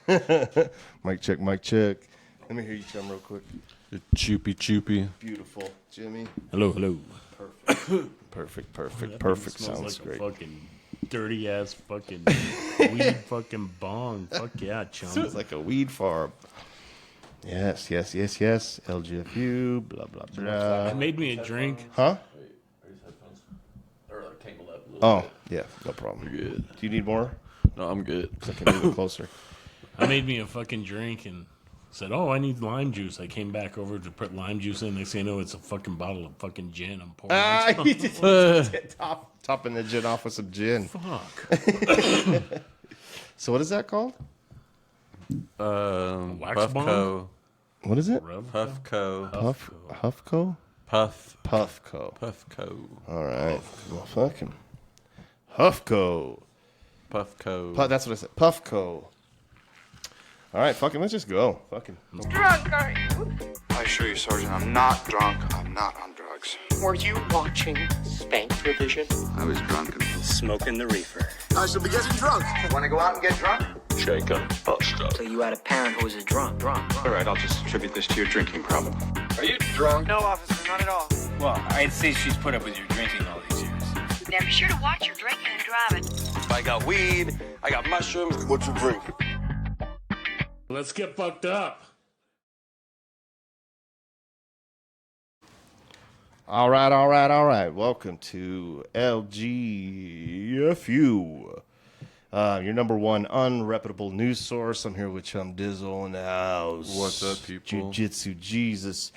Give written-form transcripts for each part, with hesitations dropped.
Mic check, mic check. Let me hear you chum real quick. Choopy choopy. Beautiful. Jimmy. Hello, hello. Perfect. Sounds like great. A fucking dirty ass fucking weed fucking bong. Fuck yeah, chum. It's like a weed farm. Yes. LGFU, blah, blah, blah. It made me a drink. Huh? Or tangled up a little Oh, yeah, no problem. bit. Good. Do you need more? No, I'm good. I can move it closer. I made me a fucking drink and said, "Oh, I need lime juice." I came back over to put lime juice in. Next thing you know, it's a fucking bottle of fucking gin. I'm pouring. You just topping the gin off with some gin. Fuck. So what is that called? Wax Puffco. bomb? What is it? Rev? Puffco. Huffco? Puffco. Puffco. All right. Well, fucking Huffco. Puffco. That's what I said. Puffco. All right, fucking, let's just go. Fucking. Drunk, are you? I assure you, Sergeant, I'm not drunk. I'm not on drugs. Were you watching Spank Revision? I was drunk and Smoking the reefer. I shall be getting drunk. Want to go out and get drunk? Shaken, bust up. So you had a parent who was a drunk. All right, I'll just attribute this to your drinking problem. Are you drunk? No, officer, not at all. Well, I'd say she's put up with your drinking all these years. Now be sure to watch your drinking and driving. I got weed, I got mushrooms. What you drink? Let's get fucked up. All right. Welcome to LGFU, your number one unreputable news source. I'm here with Chum Dizzle in the house. What's up, people? Jiu-Jitsu Jesus.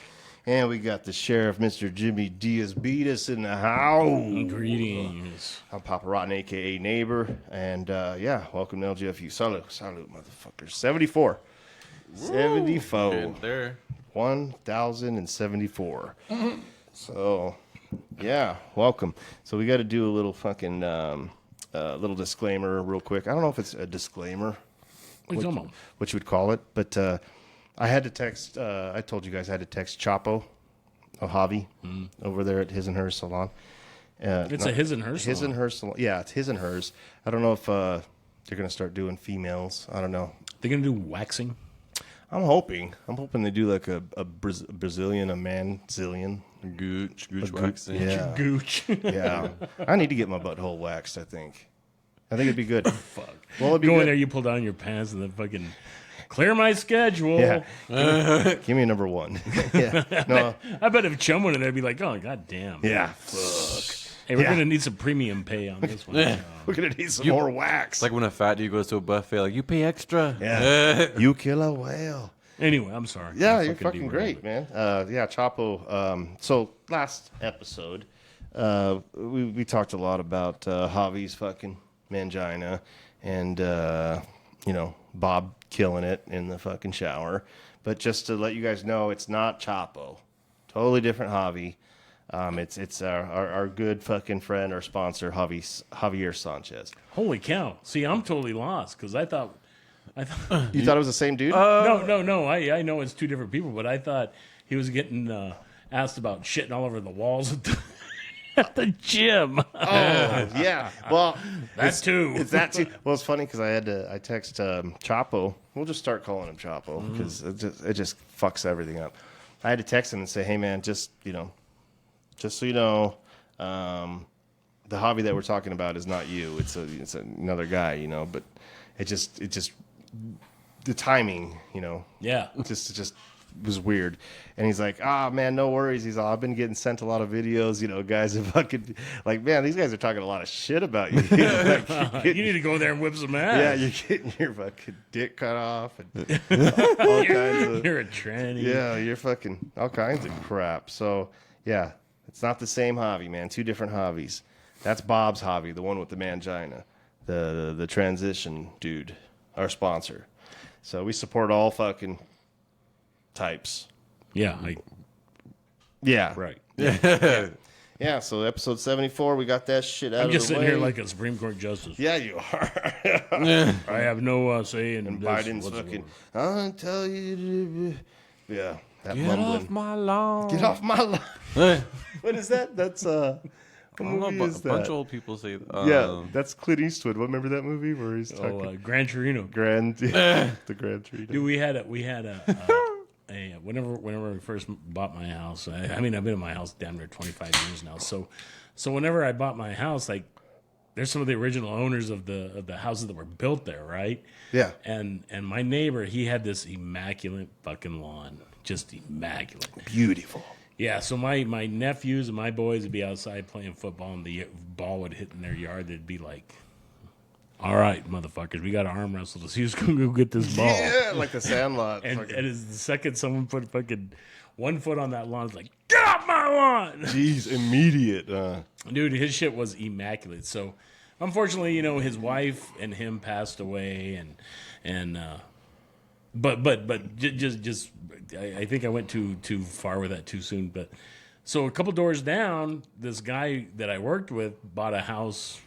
And we got the sheriff, Mr. Jimmy Diaz-Beatus, in the house. Greetings. I'm Papa Rotten, a.k.a. Neighbor. And, welcome to LGFU. Salute, motherfuckers. 74. 74. Good there. 1,074. So, yeah, welcome. So we got to do a little fucking little disclaimer real quick. I don't know if it's a disclaimer, What are you talking about? what you would call it, but I had to text, I told you guys I had to text Chapo, Javi, over there at his and hers salon. It's a his and hers His salon. and hers salon. Yeah, it's his and hers. I don't know if they're going to start doing females. I don't know. They're gonna do waxing. I'm hoping they do like a Brazilian, a man-zillion. Gooch waxing. Yeah. Gooch. Yeah. I need to get my butthole waxed, I think it'd be good. Fuck. Well, it'd be Go in good. there, you pull down your pants, and then fucking clear my schedule. Yeah. Give me a number one. Yeah. No. I bet if Chum went in there, I'd be like, "Oh, goddamn. Yeah. Fuck. Hey, we're Yeah. gonna need some premium pay on this one." We're going to need some more wax. It's like when a fat dude goes to a buffet, like, you pay extra. Yeah. You kill a whale. Anyway, I'm sorry. Yeah, I you're fucking great, man. Yeah, Chapo. So last episode, we talked a lot about Javi's fucking mangina and, Bob killing it in the fucking shower. But just to let you guys know, it's not Chapo. Totally different Javi. It's our good fucking friend, our sponsor, Javier Sanchez. Holy cow! See, I'm totally lost because I thought. You thought it was the same dude? No. I know it's two different people, but I thought he was getting asked about shitting all over the walls at the gym. Oh, yeah. Well, That too. It's that too. Well, it's funny because I text Chapo. We'll just start calling him Chapo because it just fucks everything up. I had to text him and say, hey, man, just so you know, the hobby that we're talking about is not you. It's another guy, but it just the timing, Yeah. it just was weird. And he's like, man, no worries. He's all, I've been getting sent a lot of videos, guys are fucking like, man, these guys are talking a lot of shit about you. You need to go there and whip some ass. Yeah, you're getting your fucking dick cut off and all kinds of You're a tranny. yeah, you're fucking all kinds of crap. So yeah, it's not the same hobby, man. Two different hobbies. That's Bob's hobby, the one with the mangina, the transition dude, our sponsor. So we support all fucking types. Yeah. Yeah. Right. Yeah, so episode 74, we got that shit out I'm of just the sitting way. here like a Supreme Court justice. Yeah, you are. I have no say in And this Biden's whatsoever. fucking, I'll tell you to... Yeah, that Get mumbling. off my lawn. Get off my lawn. What is that? That's, What I don't know, movie but is a bunch that? of old people say Yeah, that's Clint Eastwood. Remember that movie where he's talking Gran Torino. the Grand Torino. Dude, we had a whenever we first bought my house. I mean, I've been in my house damn near 25 years now. So whenever I bought my house, like, there's some of the original owners of the houses that were built there, right? Yeah. And my neighbor, he had this immaculate fucking lawn, just immaculate, Beautiful. Yeah. So my nephews and my boys would be outside playing football, and the ball would hit in their yard. They'd be like, "All right, motherfuckers, we got to arm wrestle to see who's going to go get this ball." Yeah, like the Sandlot. And as the second someone put fucking 1 foot on that lawn, it's like, "Get off my lawn!" Jeez, immediate. Dude, his shit was immaculate. So, unfortunately, you know, his wife and him passed away, but just I think I went too far with that too soon. But so a couple doors down, this guy that I worked with bought a house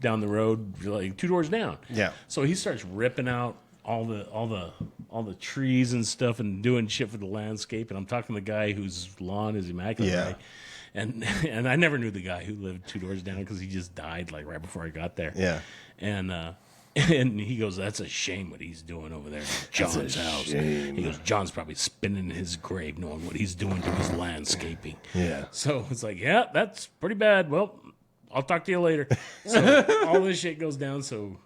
down the road, like 2 doors down. Yeah. So he starts ripping out all the trees and stuff and doing shit for the landscape. And I'm talking to the guy whose lawn is immaculate. Yeah. Right? And I never knew the guy who lived 2 doors down because he just died like right before I got there. Yeah. And he goes, "That's a shame what he's doing over there at John's house." shame. He goes, "John's probably spinning in his grave knowing what he's doing to his landscaping." Yeah. So it's like, yeah, that's pretty bad. Well, I'll talk to you later. So all this shit goes down. So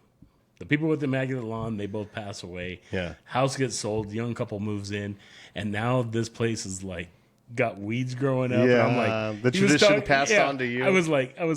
the people with the immaculate lawn, they both pass away. Yeah. House gets sold. Young couple moves in. And now this place is like, got weeds growing up. Yeah, And I'm like, the he was tradition passed on to you. I was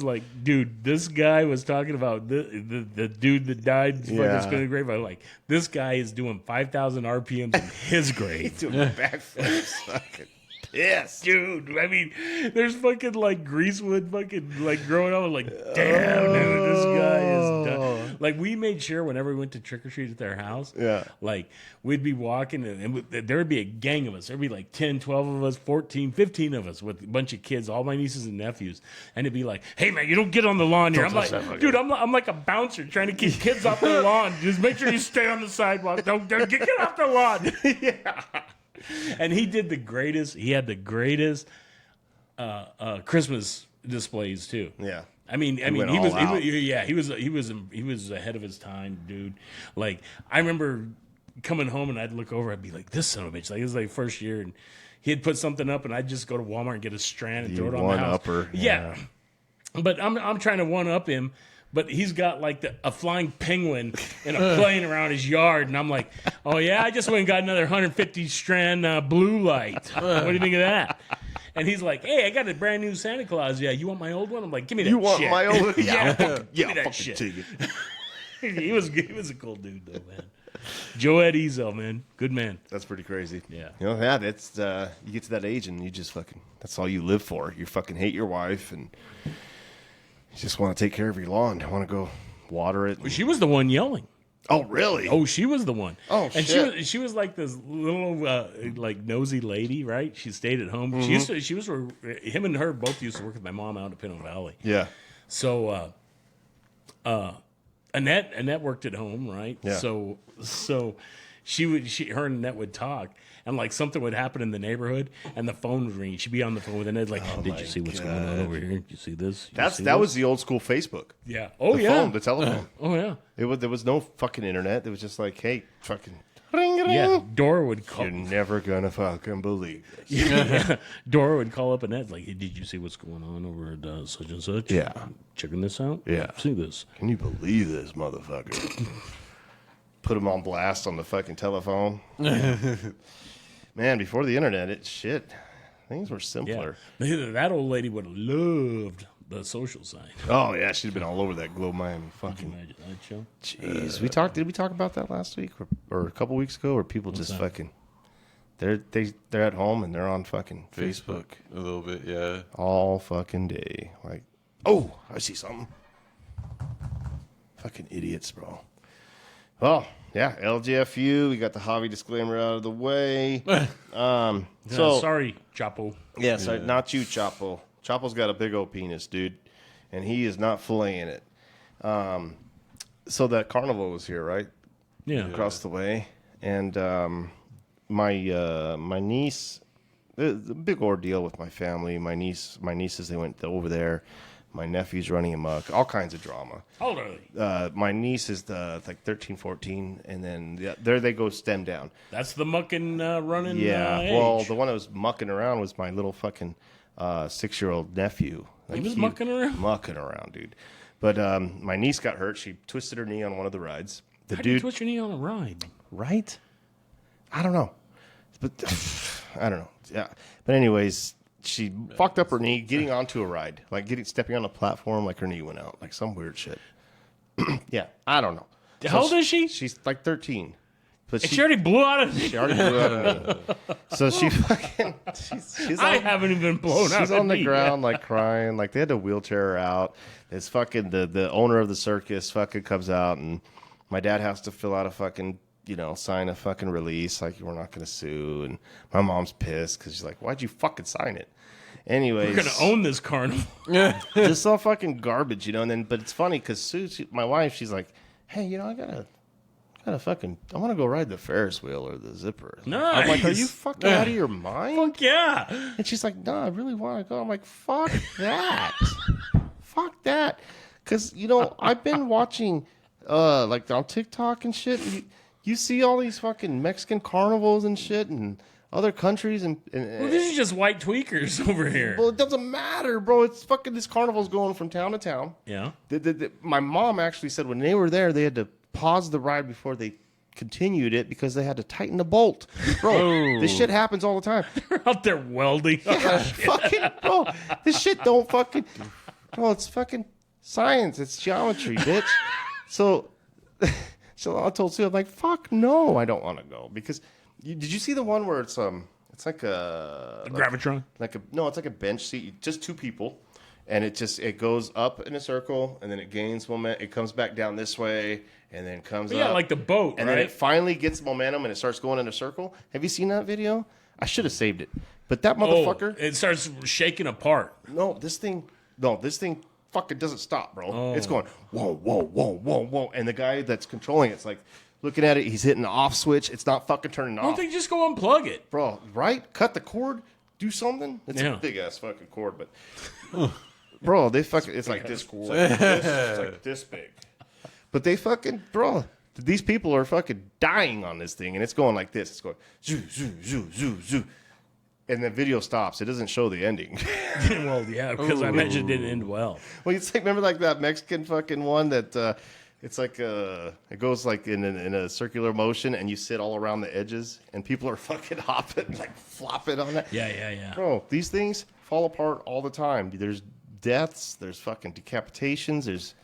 like, dude, this guy was talking about the dude that died fucking spinning the grave. I'm like, this guy is doing 5,000 RPMs in his grave. Doing backflips. Fucking pissed. Dude, I mean, there's fucking like greasewood fucking like growing up. I'm like, damn, dude, this guy is done. Like, we made sure whenever we went to trick or treat at their house, like, we'd be walking and there would be a gang of us. There'd be like 10, 12 of us, 14, 15 of us with a bunch of kids, all my nieces and nephews. And it'd be like, "Hey, man, you don't get on the lawn here." I'm like, dude, I'm like a bouncer trying to keep kids off the lawn. Just make sure you stay on the sidewalk. Don't get off the lawn. Yeah. And he did the greatest. He had the greatest Christmas displays too. Yeah. I mean, he was ahead of his time, dude. Like, I remember coming home and I'd look over, I'd be like, "This son of a bitch!" Like, it was like first year, and he'd put something up, and I'd just go to Walmart and get a strand and throw it on the house. One-upper. Yeah. But I'm trying to one up him. But he's got like a flying penguin and a plane around his yard. And I'm like, "Oh, yeah, I just went and got another 150 strand blue light. What do you think of that?" And he's like, "Hey, I got a brand new Santa Claus. Yeah, you want my old one?" I'm like, "Give me that shit." You want my old? Yeah, Yeah, that fucking shit. take it. he was a cool dude, though, man. Joe Ezel, man. Good man. That's pretty crazy. Yeah. You know, yeah, that's you get to that age and you just fucking, that's all you live for. You fucking hate your wife and you just want to take care of your lawn. You want to go water it. She was the one yelling. Oh, really? Oh, she was the one. Oh, and shit. she was like this little like nosy lady, right? She stayed at home. Mm-hmm. She was him and her both used to work with my mom out in Pinot Valley. Yeah. So Annette worked at home, right? Yeah. So her and Annette would talk, and like something would happen in the neighborhood, and the phone would ring. She'd be on the phone with Annette, like, "Did you see what's going on over here? Did you see this?" That was the old school Facebook. Yeah. Oh, The yeah. phone, the telephone. Oh, yeah. There was no fucking internet. It was just like, hey, fucking ring, ring. Yeah. Dora would call. You're never gonna fucking believe this. Yeah. Dora would call up Annette, like, "Hey, did you see what's going on over at such and such? Yeah. Checking this out? Yeah. See this?" Can you believe this, motherfucker? Put him on blast on the fucking telephone. Man, before the internet, things were simpler. Yeah. That old lady would have loved the social side. Oh yeah, she'd been all over that Globe Miami fucking. Imagine that show. Jeez, did we talk about that last week or a couple weeks ago? Where people just that? fucking, they're at home and they're on fucking Facebook a little bit, yeah. all fucking day. Like, oh, I see something. Fucking idiots, bro. Well, yeah, LGFU. We got the Javi disclaimer out of the way. So Sorry, Chapo. yeah, sorry, not you, Chapo. Chapo's got a big old penis, dude, and he is not filleting it. So that carnival was here, right? Yeah. Across the way, and my niece it's a big ordeal with my family. My nieces, they went over there. My nephew's running amok. All kinds of drama. How old are they? My niece is like 13, 14, and then there they go stem down. That's the mucking running. Yeah. Age. Well, the one that was mucking around was my little fucking 6-year-old nephew. He was mucking around? Mucking around, dude. But my niece got hurt. She twisted her knee on one of the rides. How do you twist your knee on a ride? Right? I don't know. But I don't know. Yeah. But anyways, she fucked up her knee getting onto a ride. Like stepping on a platform, like her knee went out. Like some weird shit. Yeah. I don't know. How old is she? She's like 13. But she already blew out of She already blew out of me. So she fucking... She's I haven't even blown out. She's on the ground, like crying. Like they had to wheelchair her out. It's fucking... The owner of the circus fucking comes out, and my dad has to fill out a fucking... sign a fucking release. Like, we're not going to sue. And my mom's pissed because she's like, why'd you fucking sign it? Anyways. We're going to own this carnival. Just all fucking garbage, And then... But it's funny because Sue, my wife, she's like, hey, I gotta fucking, I want to go ride the Ferris wheel or the zipper. Nice. I'm like, are you fucking out of your mind? Fuck yeah. And she's like, no, I really want to go. I'm like, fuck that. Fuck that. Because, I've been watching, like on TikTok and shit. And you see all these fucking Mexican carnivals and shit and other countries. And well, these are just white tweakers over here. Well, it doesn't matter, bro. It's fucking, this carnival's going from town to town. Yeah. My mom actually said when they were there, they had to pause the ride before they continued it because they had to tighten the bolt. Bro, this shit happens all the time. They're out there welding. Yeah, fucking, bro, this shit don't fucking, bro, it's fucking science. It's geometry, bitch. So I told Sue, I'm like, fuck no, I don't want to go. Because, did you see the one where it's like a Gravitron? No, it's like a bench seat, just two people. And it goes up in a circle, and then it gains momentum. It comes back down this way, and then comes up. Yeah, like the boat, and right? then it finally gets momentum, and it starts going in a circle. Have you seen that video? I should have saved it. But that motherfucker... it starts shaking apart. This thing fucking doesn't stop, bro. It's going, whoa, whoa, whoa, whoa, whoa. And the guy that's controlling it's like, looking at it, he's hitting the off switch. It's not fucking turning off. Why don't they just go unplug it? Bro, right? Cut the cord, do something. It's a big-ass fucking cord, but... Bro, they fucking... It's like this cord. It's like this big. But they fucking... Bro, these people are fucking dying on this thing, and it's going like this. It's going... Zoo, zoo, zoo, zoo, zoo. And the video stops. It doesn't show the ending. Well, yeah, because I imagine it didn't end well. Well, it's like... Remember like that Mexican fucking one that... it's like... it goes like in a circular motion, and you sit all around the edges, and people are fucking hopping, like flopping on that. Yeah. Bro, these things fall apart all the time. There's deaths, there's fucking decapitations, there's...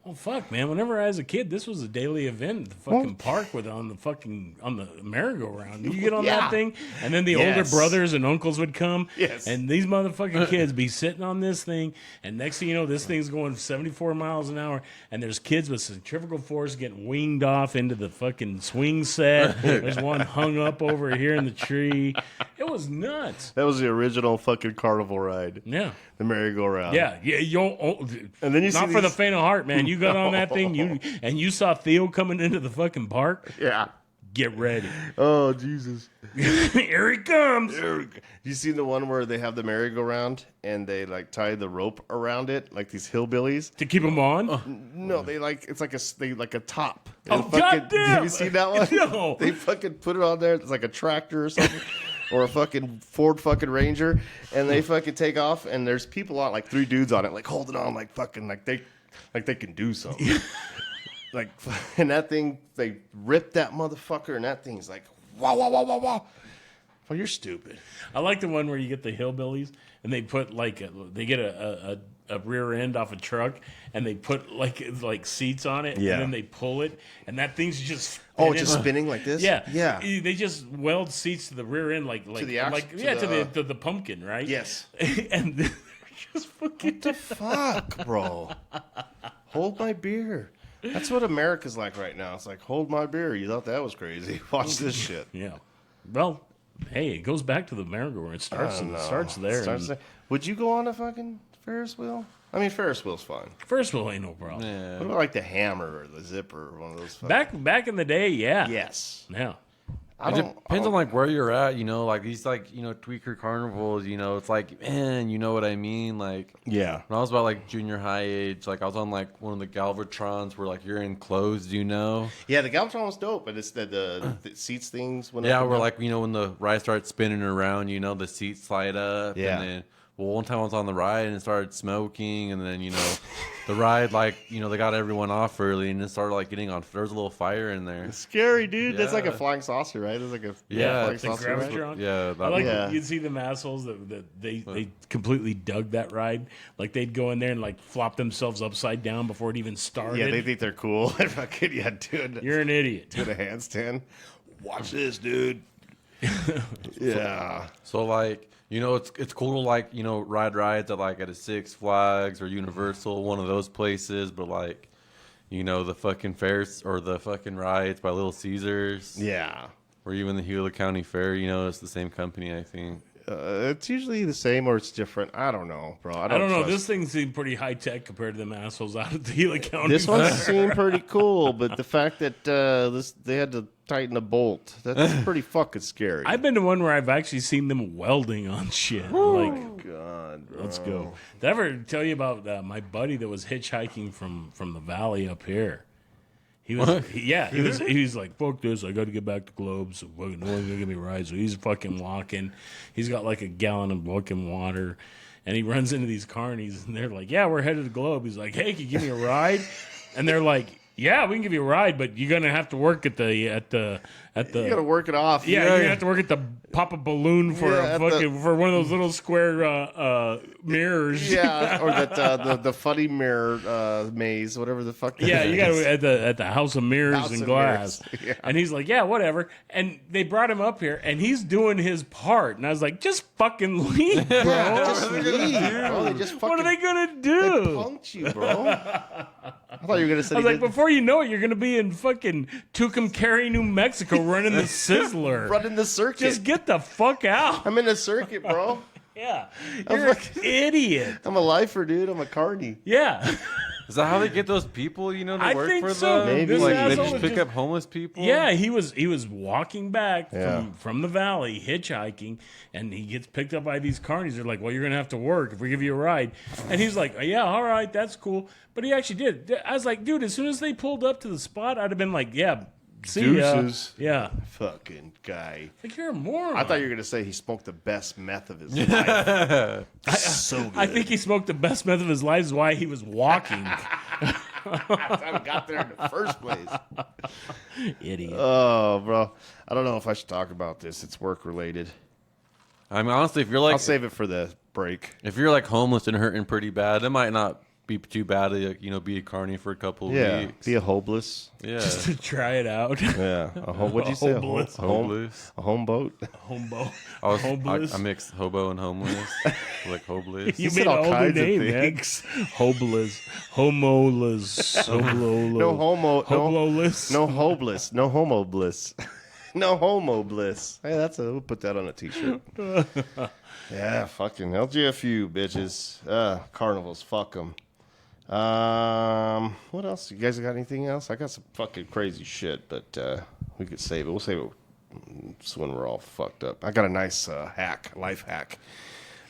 Oh, fuck, man. Whenever I was a kid, this was a daily event. The fucking park on the merry-go-round. You get on that thing, and then the older brothers and uncles would come, and these motherfucking kids be sitting on this thing, and next thing you know, this thing's going 74 miles an hour, and there's kids with centrifugal force getting winged off into the fucking swing set. There's one hung up over here in the tree. It was nuts. That was the original fucking carnival ride. Yeah. The merry-go-round. Yeah. And then you not see for the faint of heart, man. You got on that thing, you saw Theo coming into the fucking park. Yeah. Get ready. Oh, Jesus. Here he comes. You see the one where they have the merry-go-round and they like tie the rope around it, like these hillbillies to keep them on? No, they like it's like a top. Oh, goddamn! Have you seen that one? No. They fucking put it on there. It's like a tractor or something. Or a fucking Ford fucking Ranger, and they fucking take off, and there's people on, like 3 dudes on it, like holding on, like fucking, like they can do something. Like, and that thing, they rip that motherfucker, and that thing's like, wow, wow, wow, wow, wow. Well, you're stupid. I like the one where you get the hillbillies, and they put they get a rear end off a truck, and they put like seats on it, and then they pull it, and that thing's just spinning. Oh, it's just spinning like this? Yeah. They just weld seats to the rear end, to the pumpkin, right? Yes. And they're just fucking... What the fuck, bro? Hold my beer. That's what America's like right now. It's like, hold my beer. You thought that was crazy. Watch this shit. Yeah. Well, hey, it goes back to the merry-go-round. It starts there. Would you go on a fucking Ferris wheel? I mean, Ferris wheel's fun. Ferris wheel ain't no problem. Yeah. What about like the hammer or the zipper or one of those? Fucking... Back in the day, yeah. Yes. Yeah. It depends on like where you're at, you know, like these like, you know, tweaker carnivals, you know, it's like, man, you know what I mean? Like, Yeah. when I was about like junior high age, like I was on like one of the Galvatrons where like you're enclosed, you know? Yeah, the Galvatron was dope, but it's the seats things. Yeah, where like, you know, when the ride starts spinning around, you know, the seats slide up. Yeah. And then, well, one time I was on the ride and it started smoking, and then, you know, the ride, like, you know, they got everyone off early and it started like getting on. There was a little fire in there. It's scary, dude. That's like a Yeah. flying saucer, right? It's like a flying Yeah, The saucer. Right? Gravitron. Yeah, I like Yeah. you'd see them assholes that they completely dug that ride. Like they'd go in there and like flop themselves upside down before it even started. Yeah, they think they're cool. Fucking yeah, dude. You're an idiot. Doing a handstand. Watch this, dude. Yeah. So like, you know, it's cool to like, you know, ride rides at a Six Flags or Universal, one of those places, but like, you know, the fucking fairs or the fucking rides by Little Caesars, Yeah. or even the Gila County Fair, you know, it's the same company, I think. It's usually the same or it's different. I don't know, bro. I don't know. trust- This thing seemed pretty high tech compared to them assholes out at the Gila County. This one Fair. seemed pretty cool, but the fact that they had to tighten a bolt, that's pretty fucking scary. I've been to one where I've actually seen them welding on shit. Like, God, bro. let's go. Did I ever tell you about my buddy that was hitchhiking from the valley up here? He was, he was like, fuck this, I got to get back to Globe, so fucking no one's going to give me a ride. So he's fucking walking. He's got like a gallon of fucking water, and he runs into these carnies, and they're like, yeah, we're headed to Globe. He's like, hey, can you give me a ride? And they're like, yeah, we can give you a ride, but you're gonna have to work at the. You gotta work it off. Yeah, you're gonna have to work at the pop a balloon for Yeah, a fucking for one of those little square mirrors. Yeah, or that the funny mirror maze, whatever the fuck. that Yeah, you is. got to at the House of Mirrors House and of Glass. Mirrors, yeah. And he's like, yeah, whatever. And they brought him up here, and he's doing his part. And I was like, just fucking leave, bro. Just leave, bro. They just fucking What are they gonna they do? punked you, bro. I thought you were gonna say I was like, before you know it, you're gonna be in fucking Tucumcari, New Mexico, running the Sizzler. running the circuit. Just get the fuck out. I'm in the circuit, bro. Yeah, you're an idiot. I'm a lifer, dude. I'm a carny. Yeah. Is that how they get those people, you know, to I work think for so. them? Maybe. This Like, they asshole just was pick just- up homeless people? Yeah, he was walking back Yeah. from the valley, hitchhiking, and he gets picked up by these carnies. They're like, well, you're going to have to work if we give you a ride. And he's like, yeah, all right, that's cool. But he actually did. I was like, dude, as soon as they pulled up to the spot, I'd have been like, yeah, see ya. Deuces. Yeah. Fucking guy. Like, you're a moron. I thought you were gonna say he smoked the best meth of his life. So good. I think he smoked the best meth of his life is why he was walking. I got there in the first place. Idiot. Oh, bro. I don't know if I should talk about this. It's work related. I mean, honestly, if you're like, I'll save it for the break. if you're like homeless and hurting pretty bad, it might not be too bad to, you know, be a carny for a couple of Yeah. weeks. Be a hopeless. Yeah. To try it out. Yeah. What'd you say? Hopeless. Homeless. A home boat? Hombo. I Homeless. mixed hobo and homeless. Like hopeless. You said made all a whole new kinds of name, man. things. Hobeless. Homoless. Hobloless. No homo. Hobloless. No hopeless. No homo bliss. No homo bliss. Hey, we'll put that on a t-shirt. Yeah, fucking LGFU, bitches. Carnivals, fuck them. What else? You guys got anything else? I got some fucking crazy shit, but we could save it. We'll save it when we're all fucked up. I got a nice life hack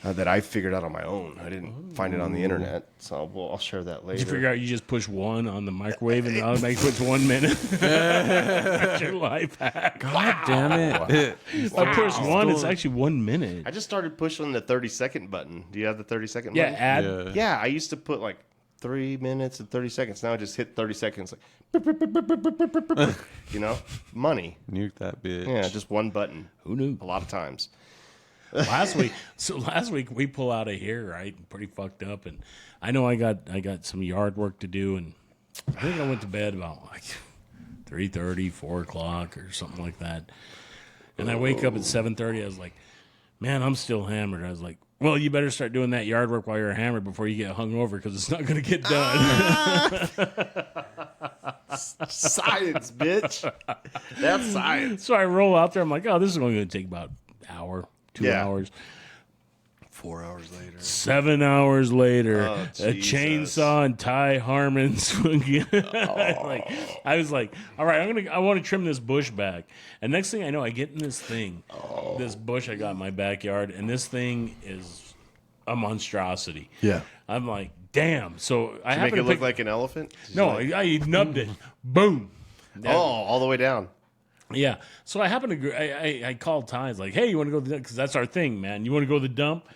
that I figured out on my own. I didn't find it on the internet, so I'll share that later. Did you figure out you just push one on the microwave and it automatically puts 1 minute? That's your life hack. God damn it. I push one, it's actually 1 minute. I just started pushing the 30-second button. Do you have the 30-second Yeah, button? add. Yeah. Yeah, I used to put like 3 minutes and 30 seconds. Now I just hit 30 seconds. Like, you know, money. Nuke that bitch. Yeah, just one button. Who knew? A lot of times. Last week we pull out of here, right? Pretty fucked up, and I know I got some yard work to do, and I think I went to bed about like 3:30, 4 o'clock, or something like that. And I wake up at 7:30. I was like, man, I'm still hammered. I was like, well, you better start doing that yard work while you're hammered before you get hungover, because it's not going to get done. Science, bitch. That's science. So I roll out there. I'm like, oh, this is only going to take about an hour, 2 Yeah. hours. 4 hours later. 7 hours later, Oh, a Jesus. chainsaw and Ty Harmon's. Like, I was like, all right, I want to trim this bush back. And next thing I know, I get in this thing, this bush I got in my backyard, and this thing is a monstrosity. Yeah. I'm like, damn. So I Make happen it to look pick. like an elephant? No, I nubbed it. Boom. Oh, all the way down. Yeah. So I happen to I called Ty. It's like, hey, you want to go to the dump? Because that's our thing, man. You want to go to the dump?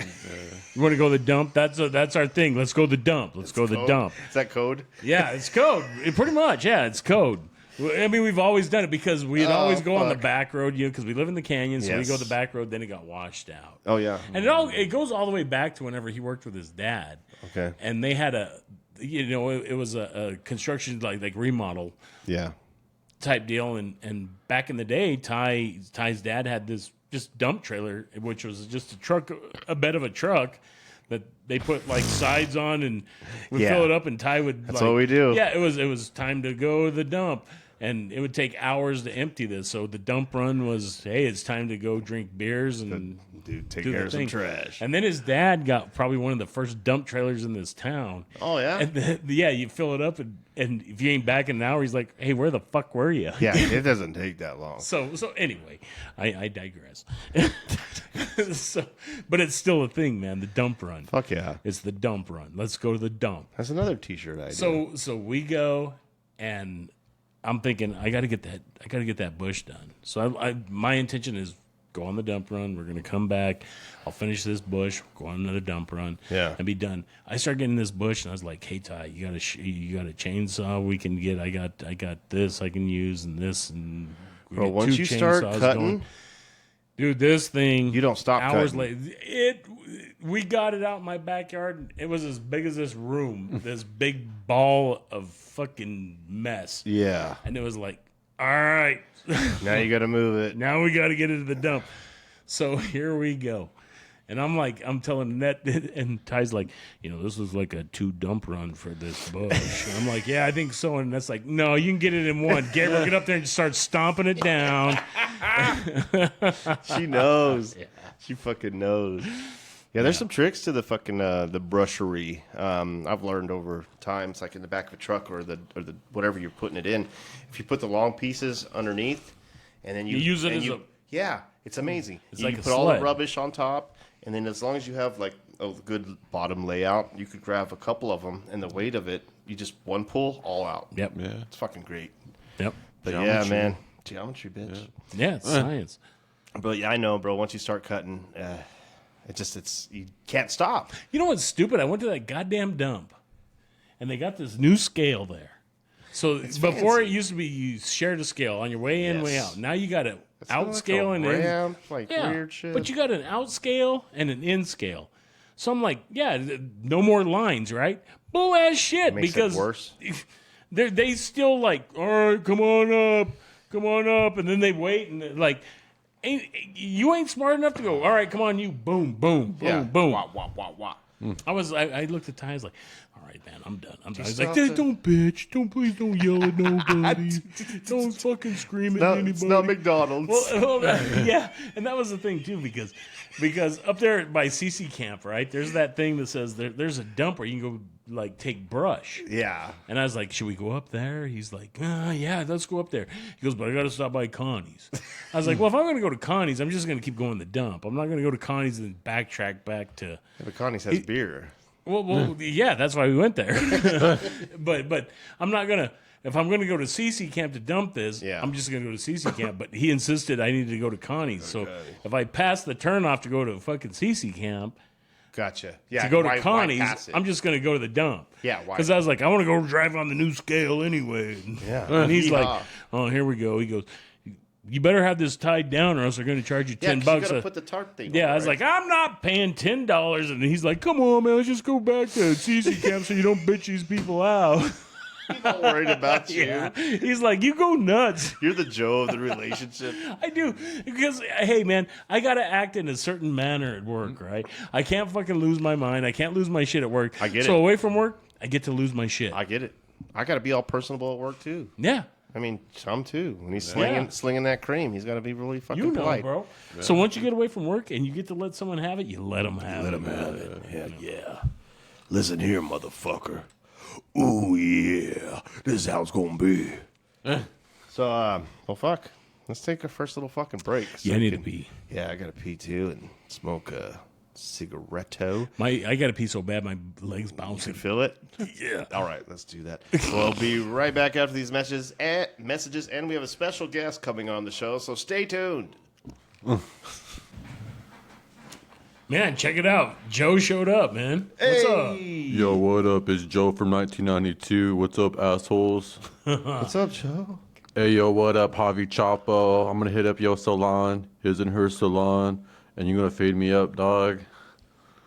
You want to go to the dump? That's our thing. Let's go to the dump. Let's go to the Code? dump. Is that code? Yeah, it's code. Pretty much. Yeah, it's code. I mean, we've always done it because we'd always go on the back road, because we live in the canyon. So we go the back road. Then it got washed out. Oh, yeah. And it goes all the way back to whenever he worked with his dad. Okay. And they had it was a construction like remodel Yeah. type deal, and back in the day, Ty's dad had this just dump trailer, which was just a bed of a truck that they put like sides on, and would Yeah. fill it up, and Ty would. That's what we do. Yeah, it was time to go to the dump, and it would take hours to empty this. So the dump run was, hey, it's time to go drink beers and Take do care the of some thing. trash. And then his dad got probably one of the first dump trailers in this town. Oh, yeah? And you fill it up, and if you ain't back in an hour, he's like, hey, where the fuck were you? Yeah, it doesn't take that long. So anyway, I digress. But it's still a thing, man. The dump run. Fuck yeah. It's the dump run. Let's go to the dump. That's another T-shirt idea. So we go, and I'm thinking I got to get that bush done. So my intention is go on the dump run. We're gonna come back. I'll finish this bush. Go on another dump run. Yeah. And be done. I start getting this bush, and I was like, "Hey Ty, you got a chainsaw we can get? I got this I can use, and this, and we Bro, got once two you start chainsaws cutting, going. Dude, this thing you don't stop hours cutting. later. We got it out in my backyard. It was as big as this room. This big ball of fucking mess. Yeah. And it was like, all right. Now you got to move it. Now we got to get it to the dump. So here we go. And I'm telling Annette, and Ty's like, this was like a 2 dump run for this bush. And I'm like, yeah, I think so. And that's like, no, you can get it in 1. Gabriel, get up there and start stomping it down. She knows. She fucking knows. Yeah, there's some tricks to the fucking the brushery. I've learned over time. It's like in the back of a truck or the whatever you're putting it in. If you put the long pieces underneath, and then you use it as yeah, it's amazing. It's you like a put all the sled. rubbish on top, and then as long as you have like a good bottom layout, you could grab a couple of them, and the weight of it, you just one pull all out. Yep. Yeah. It's fucking great. Yep. But yeah, Geometry. man, geometry, bitch. Yeah, it's science. But yeah, I know, bro. Once you start cutting, it's you can't stop. You know what's stupid? I went to that goddamn dump, and they got this new scale there. So before fancy. it used to be you shared a scale on your way in, Yes. way out. Now you got to It's kinda outscale like and a in. ramp, like Yeah, weird shit. but you got an out scale and an in scale. So I'm like, yeah, no more lines, right? Bull ass shit. Makes because it worse. they still like, all right, come on up, and then they wait and they're like, you ain't smart enough to go. All right, come on, you, boom, boom, boom, Yeah. boom. Wah, wah, wah, wah. I looked at Ty. I was like, all right, man, I'm done. He's like, stop don't bitch, please don't yell at nobody, don't fucking scream at anybody. It's not McDonald's. Well, yeah, and that was the thing too, because up there by CC Camp, right? There's that thing that says there's a dump where you can go like take brush. yeah. And I was like, should we go up there? He's like, yeah, let's go up there. He goes, but I got to stop by Connie's. I was like, well, if I'm going to go to Connie's, I'm just going to keep going to the dump. I'm not going to go to Connie's and backtrack back to. Yeah, but Connie's has beer. Well, yeah, that's why we went there. but I'm not going to. If I'm going to go to CC Camp to dump this, Yeah. I'm just going to go to CC Camp. But he insisted I needed to go to Connie's. So if I pass the turnoff to go to fucking CC Camp, Gotcha. Yeah. to go to why Connie's, pass it? I'm just going to go to the dump. Yeah, why? Because I was like, I want to go drive on the new scale anyway. Yeah. And he's Yeehaw. like, oh, here we go. He goes, you better have this tied down or else they're going to charge you Yeah, 'cause $10. you gotta put the tarp thing. Yeah, on, I was right? like, I'm not paying $10. And he's like, come on, man, let's just go back to CC Camp so you don't bitch these people out. I'm not worried about you. Yeah. He's like, you go nuts. You're the Joe of the relationship. I do. Because, hey, man, I got to act in a certain manner at work, right? I can't fucking lose my mind. I can't lose my shit at work. I get So it. away from work, I get to lose my shit. I get it. I got to be all personable at work too. Yeah. I mean, some too. When he's Yeah. slinging that cream, he's got to be really fucking You know, polite. bro. Yeah. So once you get away from work and you get to let someone have it, you let them have it. Let him have it. Hell yeah. Listen here, motherfucker. Ooh, yeah. This is how it's going to be. So, well, fuck. Let's take our first little fucking break. Yeah, I need to pee. Yeah, I got to pee too and smoke a cigaretto. I got to pee so bad my legs You bouncing. can feel it? Yeah. All right, let's do that. We'll be right back after these messages, and we have a special guest coming on the show, so stay tuned. Man, check it out. Joe showed up, man. What's up? Yo, what up? It's Joe from 1992. What's up, assholes? What's up, Joe? Hey, yo, what up, Javi Chapo? I'm gonna hit up your salon, his and her salon, and you're gonna fade me up, dog.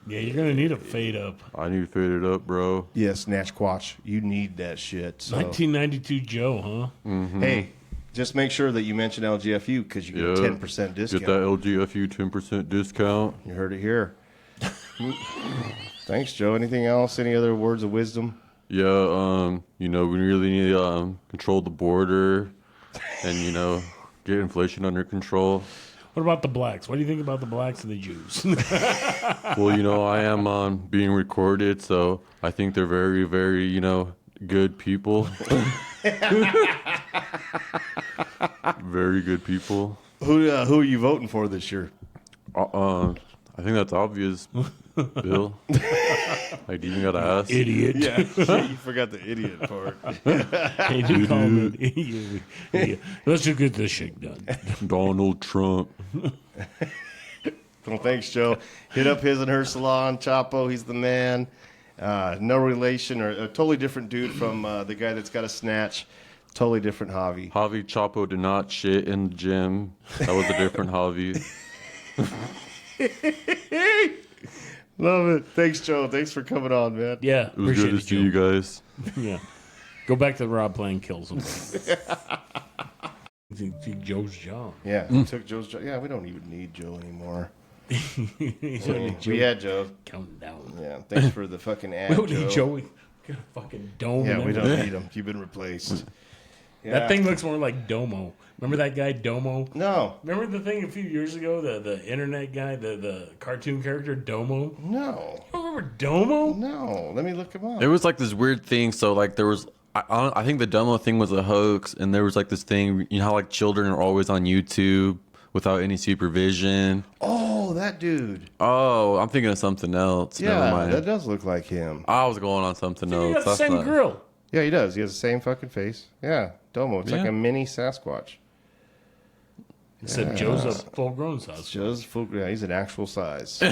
Yeah, you're going to need a fade up. I need to fade it up, bro. Yeah, Snatch Quatch. You need that shit. So. 1992 Joe, huh? Mm-hmm. Hey, just make sure that you mention LGFU because you get a 10% discount. Get that LGFU 10% discount. You heard it here. Thanks, Joe. Anything else? Any other words of wisdom? Yeah, we really need to control the border and, get inflation under control. What about the blacks? What do you think about the blacks and the Jews? Well, I am being recorded, so I think they're very, very, good people. Very good people. Who are you voting for this year? I think that's obvious, Bill. I didn't gotta ask. Idiot. Yeah, you forgot the idiot part. Hey, do call me an idiot. Yeah. Let's just get this shit done. Donald Trump. Well, thanks, Joe. Hit up his and her salon, Chapo. He's the man. No relation, or a totally different dude from the guy that's got a snatch. Totally different Javi. Javi Chapo did not shit in the gym. That was a different Javi. Love it. Thanks, Joe. Thanks for coming on, man. Yeah, It was good to see you guys. Yeah. Go back to the Rob playing kill somebody. Joe's job. Yeah, took Joe's job. Yeah, we don't even need Joe anymore. Joe, We had Joe. count down. Yeah, thanks for the fucking ad, We don't need Joe. Joe. We got a fucking dome. Yeah, and we don't everything. need him. You've been replaced. That thing looks more like Domo. Remember that guy Domo? No. Remember the thing a few years ago, the internet guy, the cartoon character Domo? No. You don't remember Domo? No. Let me look him up. It was like this weird thing. So like there was, I think the Dumbo thing was a hoax, and there was like this thing. You know how like children are always on YouTube without any supervision. Oh, that dude. Oh, I'm thinking of something else. Never Yeah, mind. that does look like him. I was going on something He else. got the That's same not- grill. Yeah, he does. He has the same fucking face. Yeah, Domo. It's like Yeah. a mini Sasquatch. Except Joe's a full-grown size. Just full, yeah, he's an actual size.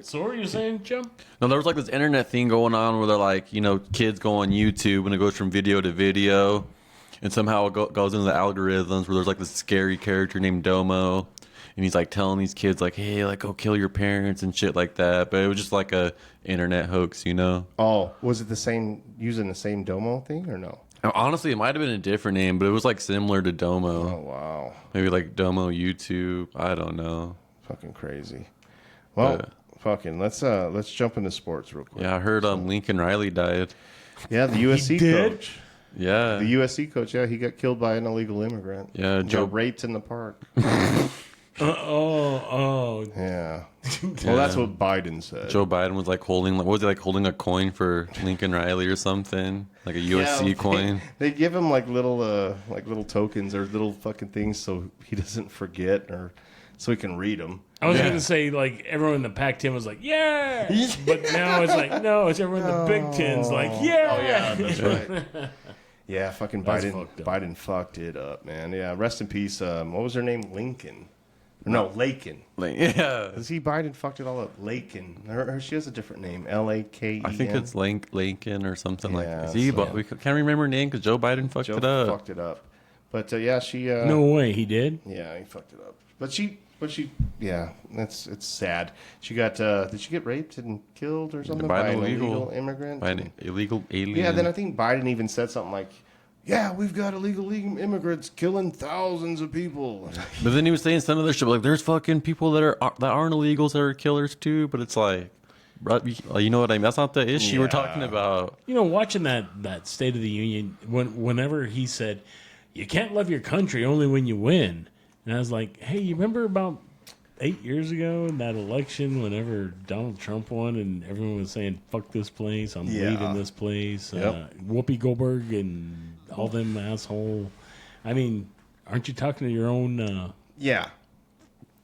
So what are you saying, Jim? No, there was like this internet thing going on where they're like, kids go on YouTube and it goes from video to video, and somehow it goes into the algorithms where there's like this scary character named Domo, and he's like telling these kids like, hey, like go kill your parents and shit like that. But it was just like a internet hoax, Oh, was it the same, using the same Domo thing or no? Honestly, it might have been a different name, but it was like similar to Oh, Domo. wow. Maybe like Domo YouTube. I don't know. Fucking crazy. Well, But- fucking, let's jump into sports real quick. Yeah, I heard Lincoln Riley died. Yeah, the USC did? coach. Yeah. The USC coach, yeah, he got killed by an illegal immigrant. Yeah, He Joe- got raped in the park. Oh. Yeah. Well, that's what Biden said. Joe Biden was like holding, what was he like holding a coin for Lincoln Riley or something? Like a USC Yeah, coin? They give him like little tokens or little fucking things so he doesn't forget or so he can read them. I was going to say, like, everyone in the Pac-10 was like, yeah! But now it's like, no, it's everyone in the Big Ten's like, yeah! Oh yeah, that's right. Yeah, fucking That's Biden. fucked up. Biden fucked it up, man. Yeah, rest in peace. What was her name? Lincoln. No, Lakin. Like, yeah. Is he Biden fucked it all up? Lakin. She has a different name. Laken. I think it's Lincoln or something like Yeah, that. See, so- but we can't remember her name because Joe Biden fucked Joe it up. fucked it up. But yeah, she. No way, he did? Yeah, he fucked it up. But she. Yeah, it's sad. She got. Did she get raped and killed or something by an illegal immigrant? By an illegal alien. Yeah, then I think Biden even said something like, yeah, we've got illegal immigrants killing thousands of people. But then he was saying some other shit, like there's fucking people that aren't illegals that are killers too. But it's like, bro, you know what I mean? That's not the issue we're talking about. You know, watching that State of the Union, whenever he said, you can't love your country only when you win. And I was like, hey, you remember about 8 years ago in that election whenever Donald Trump won and everyone was saying, fuck this place, I'm leaving this place. Whoopi Goldberg and all them asshole. I mean, aren't you talking to your own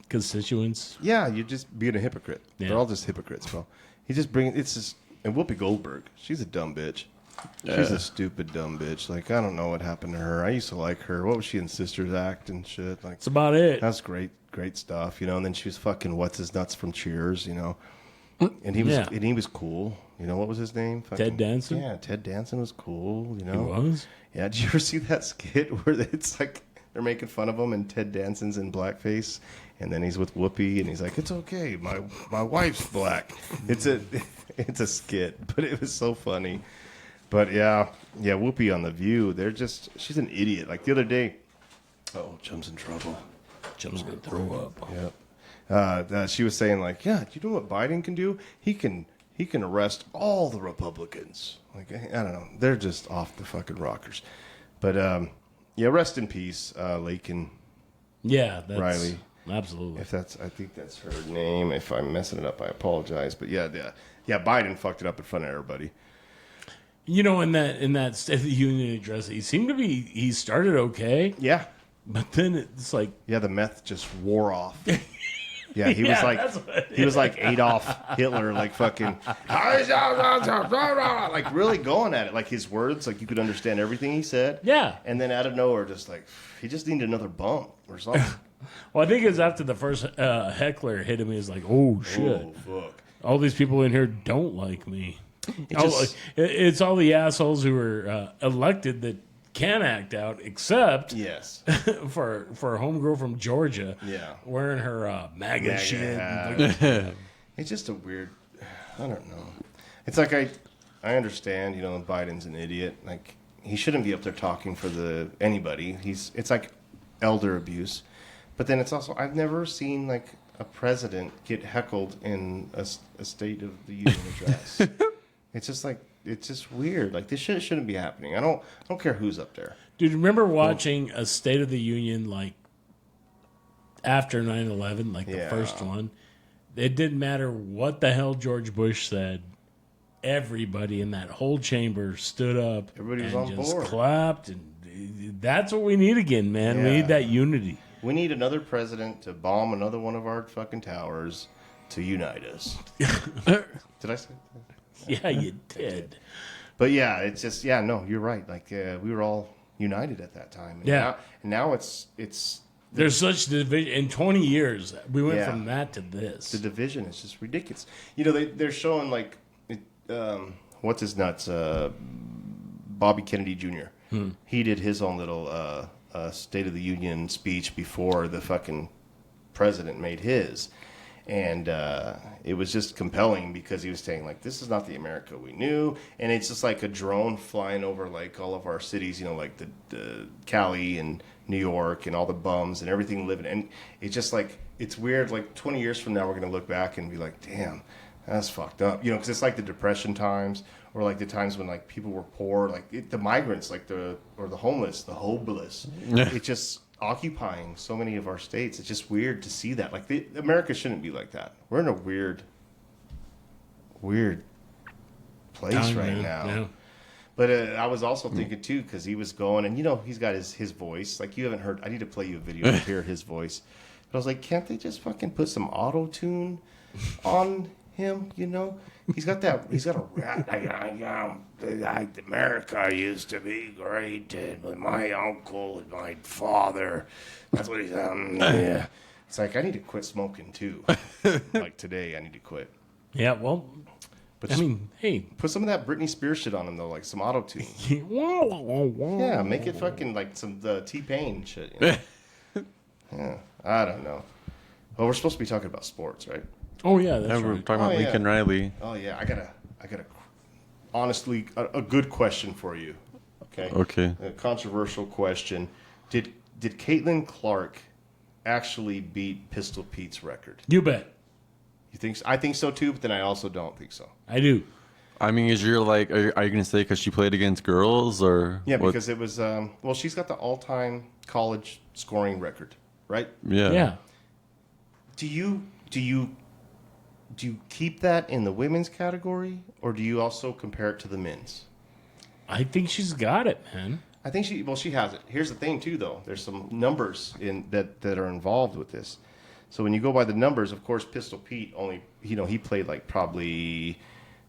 constituents? Yeah, you're just being a hypocrite. Yeah. They're all just hypocrites, bro. He's just bringing, it's just, and Whoopi Goldberg, she's a dumb bitch. She's a stupid dumb bitch. Like, I don't know what happened to her. I used to like her. What was she in Sisters Act and shit? Like, That's about it. that's great stuff, you know. And then she was fucking what's his nuts from Cheers, you know. And he was cool. You know what was his name? Fucking, Ted Danson? Yeah, Ted Danson was cool. You know, He was? Yeah. Did you ever see that skit where it's like they're making fun of him and Ted Danson's in blackface, and then he's with Whoopi and he's like, "It's okay, my wife's black." It's a skit, but it was so funny. But yeah, Whoopi on The View, she's an idiot. Like the other day, Chum's in trouble. Chum's gonna throw up. Yeah. She was saying like, yeah, do you know what Biden can do? He can arrest all the Republicans. Like, I don't know. They're just off the fucking rockers. But rest in peace, Laken. Yeah, that's Riley. Absolutely. I think that's her name. If I'm messing it up, I apologize. But yeah, Biden fucked it up in front of everybody. You know, in that State of the Union address, he started okay. Yeah. But then it's like, the meth just wore off. Yeah, he was like Adolf Hitler, like fucking, like really going at it, like his words, like you could understand everything he said. Yeah. And then out of nowhere, just like he just needed another bump or something. Well, I think it was after the first heckler hit him. He was like, "Oh shit! Oh fuck! All these people in here don't like me." It's all the assholes who were elected that can act out, except for a homegirl from Georgia, wearing her MAGA shit. It's just a weird. I don't know. It's like I understand, you know, Biden's an idiot. Like he shouldn't be up there talking for anybody. It's like elder abuse, but then it's also I've never seen like a president get heckled in a State of the Union address. It's just weird. Like this shit shouldn't be happening. I don't care who's up there. Dude, remember watching a State of the Union like after 9/11, like the first one? It didn't matter what the hell George Bush said. Everybody in that whole chamber stood up. Everybody was and on just board. Clapped, and that's what we need again, man. Yeah. We need that unity. We need another president to bomb another one of our fucking towers to unite us. Did I say that? Yeah, you did. But yeah, it's just no, you're right. Like we were all united at that time. And now it's there's such division. In 20 years, we went from that to this. The division is just ridiculous. You know, they're showing like what's his nuts, Bobby Kennedy Jr. He did his own little State of the Union speech before the fucking president made his. And it was just compelling because he was saying, like, this is not the America we knew. And it's just like a drone flying over, like, all of our cities, you know, like the Cali and New York and all the bums and everything living. And it's just like, it's weird. Like, 20 years from now, we're going to look back and be like, damn, that's fucked up. You know, because it's like the Depression times or, like, the times when, like, people were poor. Like, the migrants, like, or the homeless, the hopeless. It just occupying so many of our states. It's just weird to see that. Like America shouldn't be like that. We're in a weird place right now. Yeah. But I was also thinking too, because he was going, and you know, he's got his voice. Like you haven't heard. I need to play you a video to hear his voice. But I was like, can't they just fucking put some auto tune on him? You know, he's got a America used to be great, and with my uncle and my father. That's what he's yeah. It's like I need to quit smoking too. Like today, I need to quit. Yeah, well, but I mean, hey, put some of that Britney Spears shit on him though, like some auto tune. Yeah, make it fucking like some T-Pain shit. You know? Yeah, I don't know. Well, we're supposed to be talking about sports, right? Oh yeah, that's we're right. talking about Lincoln Riley. Oh yeah, I got a honestly a good question for you. Okay. A controversial question. Did Caitlin Clark actually beat Pistol Pete's record? You bet. You think so? I think so too, but then I also don't think so. I do. I mean, is your like, are you going to say because she played against girls or? Yeah, what? because it was, well, she's got the all-time college scoring record, right? Yeah. Yeah. Do you keep that in the women's category, or do you also compare it to the men's? I think she's got it, man. I think she has it. Here's the thing, too, though. There's some numbers in that are involved with this. So when you go by the numbers, of course, Pistol Pete only, he played like probably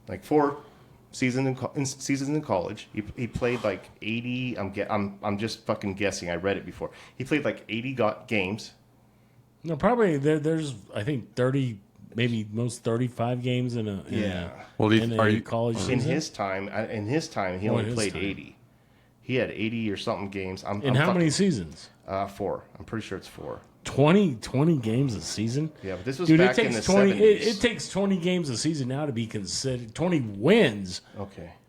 like 4 seasons in college. He played like 80. I'm just fucking guessing. I read it before. He played like 80 games. No, probably there's I think 30, maybe most 35 games in a college season. In his time, he only played 80. He had 80 or something games. In how many seasons? 4. I'm pretty sure it's 4. 20 games a season? Yeah, but this was back in the 70s. It takes 20 games a season now to be considered, 20 wins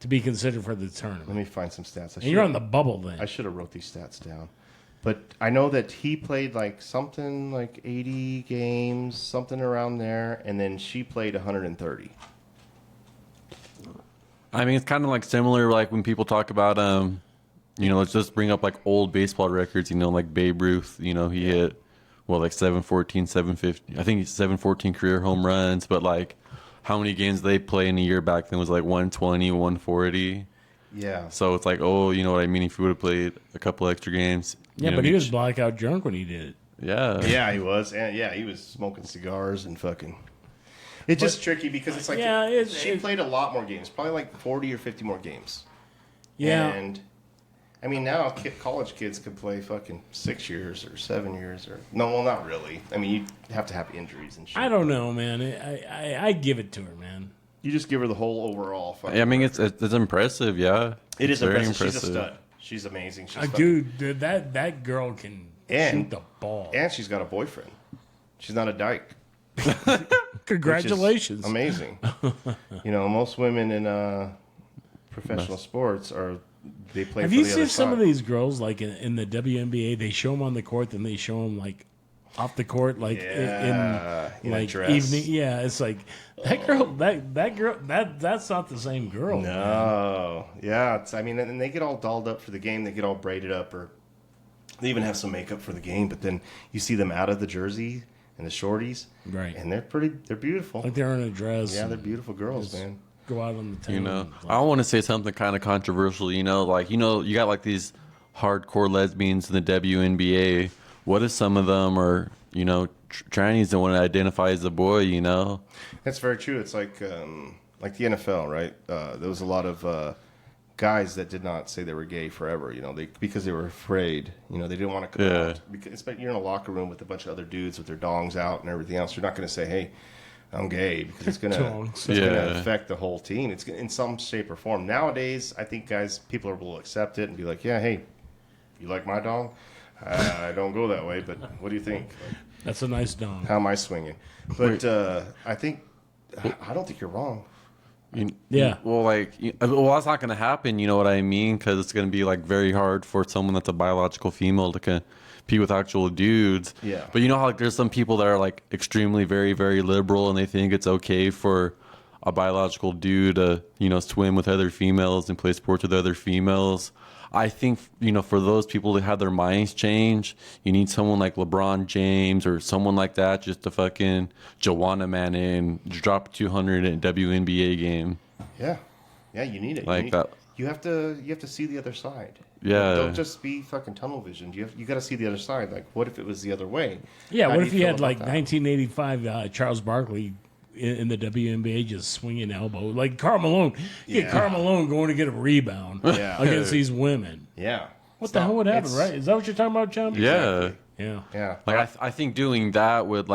to be considered for the tournament. Let me find some stats. And you're on the bubble then. I should have wrote these stats down. But I know that he played like something like 80 games, something around there, and then she played 130. I mean, it's kind of like similar, like when people talk about, let's just bring up like old baseball records, like Babe Ruth, he hit, like 714, 750, I think he's 714 career home runs, but like how many games they play in a year back then was like 120, 140. Yeah. So it's like, you know what I mean? If he would have played a couple extra games. Yeah, but he was blackout drunk when he did it. Yeah. Yeah, he was. And yeah, he was smoking cigars and fucking. It's just tricky because it's like she played a lot more games, probably like 40 or 50 more games. Yeah. And I mean, now college kids could play fucking 6 years or 7 years or not really. I mean, you have to have injuries and shit. I don't know, man. I give it to her, man. You just give her the whole overall. I mean, it's impressive, yeah. It is very impressive. She's a stud. She's amazing. She's dude, that girl can shoot the ball. And she's got a boyfriend. She's not a dyke. Congratulations. Amazing. Most women in professional sports they play. Have you seen some of these girls like in the WNBA? They show them on the court, then they show them like off the court, like in like dress. evening. Yeah, it's like that girl. That's not the same girl. No. Man. Yeah. And they get all dolled up for the game. They get all braided up, or they even have some makeup for the game. But then you see them out of the jersey and the shorties, right? And they're beautiful. Like they're in a dress. Yeah, they're beautiful girls, man. Go out on the town. I want to say something kind of controversial. You got like these hardcore lesbians in the WNBA. What if some of them are, trannies that want to identify as a boy? That's very true. It's like the NFL, right? There was a lot of guys that did not say they were gay forever. Because they were afraid. They didn't want to come out. Because you're in a locker room with a bunch of other dudes with their dongs out and everything else. You're not going to say, "Hey, I'm gay," because it's going to affect the whole team. It's in some shape or form. Nowadays, I think people will accept it and be like, "Yeah, hey, you like my dong? I don't go that way, but what do you think? That's a nice dong. How am I swinging?" But I don't think you're wrong. Yeah. Well, that's not going to happen. You know what I mean? Because it's going to be like very hard for someone that's a biological female to compete with actual dudes. Yeah. But how like there's some people that are like extremely very, very liberal, and they think it's okay for a biological dude to swim with other females and play sports with other females. I think, for those people that have their minds change, you need someone like LeBron James or someone like that just to fucking Joanna man in, drop 200 in a WNBA game. Yeah. Yeah, you need it. That. You have to see the other side. Yeah. Don't just be fucking tunnel visioned. You got to see the other side. Like, what if it was the other way? Yeah, what if you had like 1985 Charles Barkley in the WNBA just swinging elbow like Karl Malone? You get Karl Malone going to get a rebound against these women. Yeah. What the hell would happen, right? Is that what you're talking about, John? Yeah. Exactly. Yeah. Like I think doing that would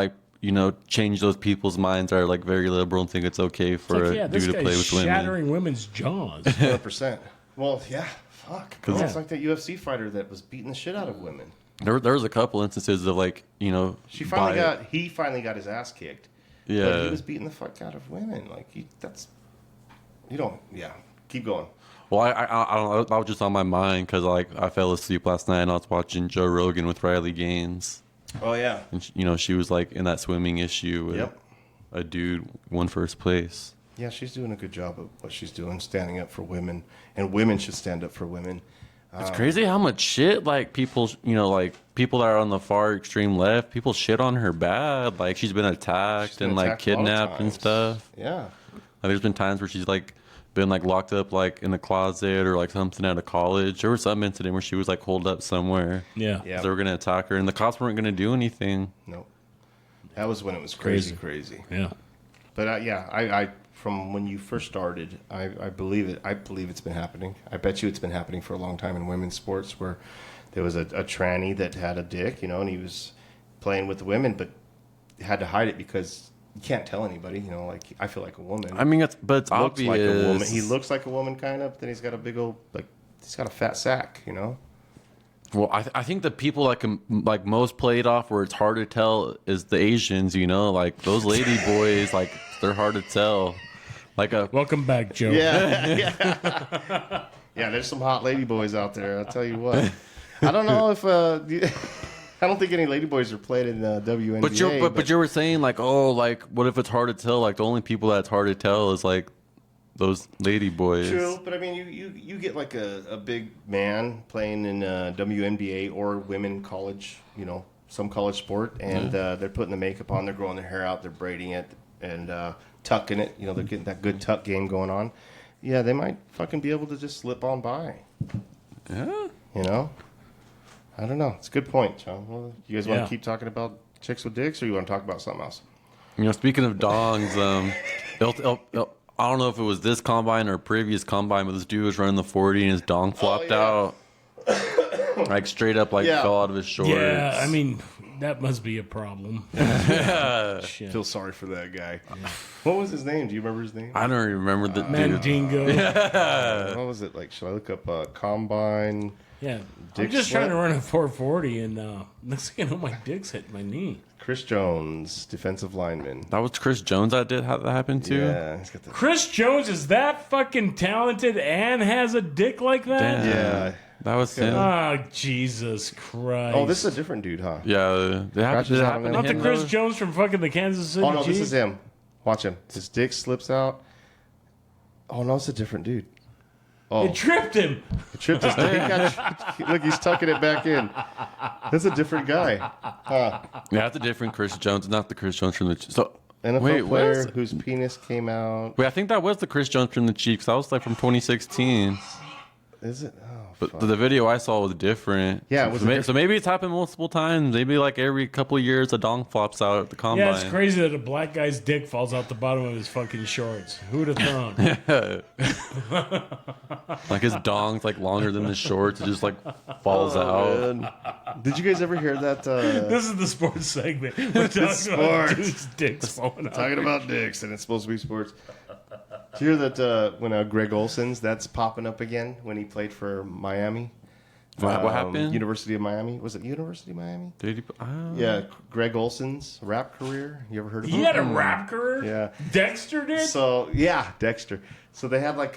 change those people's minds that are like very liberal and think it's okay for a dude to play with women. Shattering women's jaws. 100%. Well, yeah. Fuck. It's like that UFC fighter that was beating the shit out of women. There was a couple instances of he finally got his ass kicked. Yeah. But he was beating the fuck out of women. Keep going. Well, I don't know. That was just on my mind because I fell asleep last night and I was watching Joe Rogan with Riley Gaines. Oh yeah. And she was like in that swimming issue with a dude won first place. Yeah, she's doing a good job of what she's doing, standing up for women, and women should stand up for women. It's crazy how much shit like people, like people that are on the far extreme left, people shit on her bad. Like she's been attacked and like kidnapped and stuff. Yeah. Like, there's been times where she's like been like locked up like in the closet or like something out of college. There was some incident where she was like holed up somewhere. Yeah. Yeah. They were gonna attack her, and the cops weren't gonna do anything. No. That was when it was crazy. Yeah. But I from when you first started, I believe it. I believe it's been happening. I bet you it's been happening for a long time in women's sports, where there was a tranny that had a dick, and he was playing with the women, but had to hide it because you can't tell anybody. Like I feel like a woman. I mean, it's obvious. Like a woman. He looks like a woman, kind of. Then he's got a big old he's got a fat sack. Well, I think the people that can like most play it off where it's hard to tell is the Asians. Like those lady boys, like they're hard to tell. Like Welcome back, Joe. Yeah. Yeah, there's some hot lady boys out there. I'll tell you what. I don't know if I don't think any lady boys are playing in WNBA. But you were saying like, oh, like what if it's hard to tell? Like the only people that's hard to tell is like those lady boys. True, but I mean, you get like a big man playing in WNBA or women college, some college sport, and they're putting the makeup on, they're growing their hair out, they're braiding it, and tucking it. They're getting that good tuck game going on. Yeah, they might fucking be able to just slip on by. Yeah. I don't know. It's a good point, John. Well, you guys want Yeah. to keep talking about chicks with dicks, or you want to talk about something else? Speaking of dongs, I don't know if it was this combine or a previous combine, but this dude was running the 40 and his dong flopped out. Like straight up, Yeah. fell out of his shorts. Yeah, I mean, that must be a problem. Shit. Feel sorry for that guy. What was his name? Do you remember his name? I don't even remember the dude. Mandingo. What was it like? Should I look up combine? Yeah. Dick I'm just sweat? trying to run a 440, and next thing I know, my dick's hitting my knee. Chris Jones, defensive lineman. That was Chris Jones that did have that happen to? Yeah, he's got the. Chris Jones is that fucking talented and has a dick like that? Damn. Yeah. That was him. Oh, Jesus Christ. Oh, this is a different dude, huh? Yeah. Did Scratches it out happen on to Not the him, Chris though? Jones from fucking the Kansas City Oh no, this Chiefs? is him. Watch him. His dick slips out. Oh no, it's a different dude. Oh, It tripped him. he tripped his dick. Look, he's tucking it back in. That's a different guy. Yeah, that's a different Chris Jones, not the Chris Jones from the Chiefs. So, NFL wait, player what? whose penis came out. Wait, I think that was the Chris Jones from the Chiefs. That was like from 2016. Is it? Oh, But fuck. the video I saw was different. Yeah, it was so, a so maybe it's happened multiple times. Maybe like every couple of years a dong flops out at the combine. Yeah, it's crazy that a black guy's dick falls out the bottom of his fucking shorts. Who'd have thought? Like his dong's like longer than his shorts. It just like falls out. Man. Did you guys ever hear that? This is the sports segment. We're talking Sports. about dudes' dicks falling out. Talking about dicks, and it's supposed to be sports. Did you hear that when Greg Olson's, that's popping up again when he played for Miami? What happened? University of Miami. Was it University of Miami? Did he, Yeah, Greg Olson's rap career. You ever heard of He him? had a rap career? Yeah. Dexter did? So yeah, Dexter. So they had like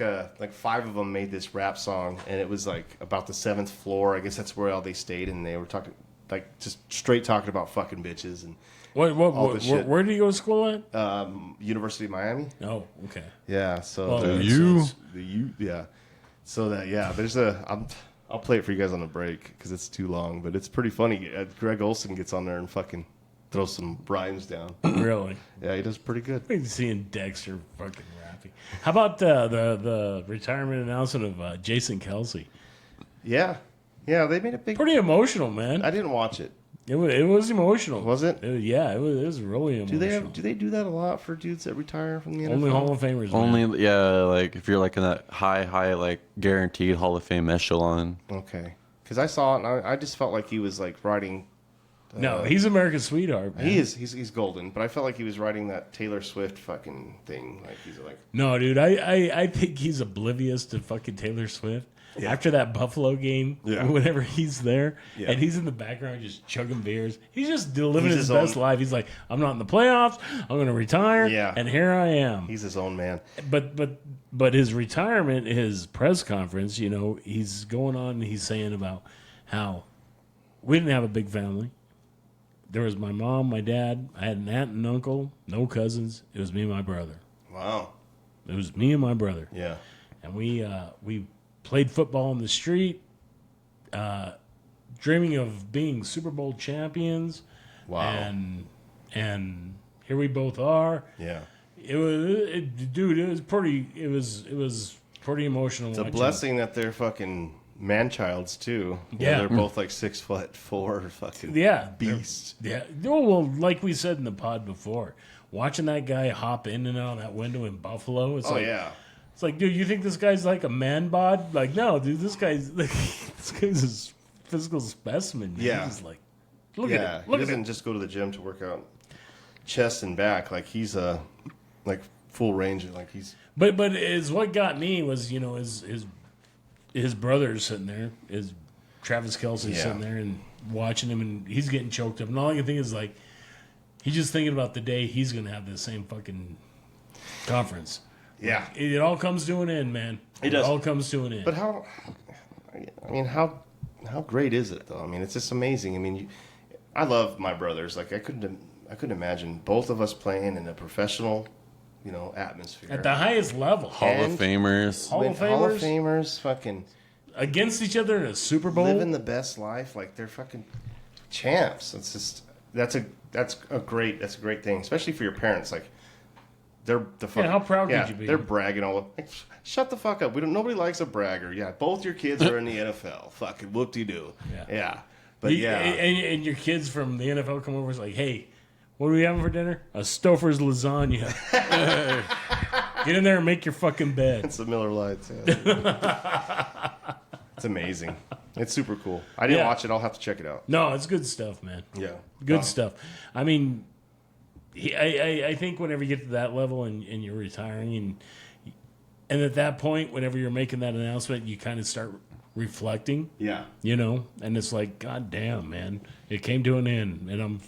5 of them made this rap song, and it was like about the 7th floor. I guess that's where all they stayed, and they were talking like just straight talking about fucking bitches and all this shit. Where did he go to school at? University of Miami. Oh, okay. Yeah. So Well, that makes the U. Yeah. So that there's I'll play it for you guys on the break because it's too long, but it's pretty funny. Greg Olson gets on there and fucking throws some rhymes down. Really? Yeah, he does pretty good. I've seeing Dexter fucking rapping. How about the retirement announcement of Jason Kelsey? Yeah. Yeah, they made a big. Pretty emotional, man. I didn't watch it. It was emotional. Was it? Yeah, it was really emotional. Do they do that a lot for dudes that retire from the NFL? Only Hall of Famers. man. only like if you're like in that high like guaranteed Hall of Fame echelon. Okay. Because I saw it and I just felt like he was like writing. No, he's America's sweetheart, man. He is. He's golden. But I felt like he was writing that Taylor Swift fucking thing. Like he's like. No, dude, I think he's oblivious to fucking Taylor Swift. Yeah. After that Buffalo game, Yeah. whenever he's there Yeah. and he's in the background just chugging beers, he's just living He's his his best own- life. He's like, I'm not in the playoffs. I'm going to retire. Yeah. And here I am. He's his own man. But his retirement, his press conference, he's going on and he's saying about how we didn't have a big family. There was my mom, my dad. I had an aunt and uncle, no cousins. It was me and my brother. Wow. It was me and my brother. Yeah. And we played football in the street, dreaming of being Super Bowl champions. Wow. And here we both are. Yeah. It was pretty emotional. It's a blessing that they're fucking man-childs too. Yeah. They're both like 6'4" fucking beasts. Yeah. Well, like we said in the pod before, watching that guy hop in and out of that window in Buffalo. It's It's like, dude, you think this guy's like a man bod? Like, no, dude, this guy's like, this guy's a physical specimen. Man. Yeah. He's just like, look at it. He doesn't just go to the gym to work out chest and back. Like he's like full range. Like he's. But is what got me was, you know, his brother's sitting there, is Travis Kelce sitting there and watching him, and he's getting choked up. And all I can think is like, he's just thinking about the day he's gonna have the same fucking conference. Yeah. It all comes to an end, man. It does. All comes to an end. But how great is it though? I mean, it's just amazing. I mean, I love my brothers. Like I couldn't imagine both of us playing in a professional, you know, atmosphere At the highest level. Hall of Famers. Hall of Hall of Famers. Famers, fucking Against each other in a Super Bowl. living the best life. Like they're fucking champs. It's just that's a great thing, especially for your parents. Like they're the fucking, how proud could you be? They're bragging all. Like, shut the fuck up. Nobody likes a bragger. Yeah, both your kids are in the NFL. Fucking whoop-de-doo. Yeah. But and your kids from the NFL come over and is like, hey, what are we having for dinner? A Stouffer's lasagna. Get in there and make your fucking bed. It's the Miller Lights. Yeah. It's amazing. It's super cool. I didn't watch it. I'll have to check it out. No, it's good stuff, man. Yeah. Good stuff. I mean, I think whenever you get to that level and you're retiring and at that point, whenever you're making that announcement, you kind of start reflecting. Yeah. You know, and it's like, God damn, man, it came to an end, and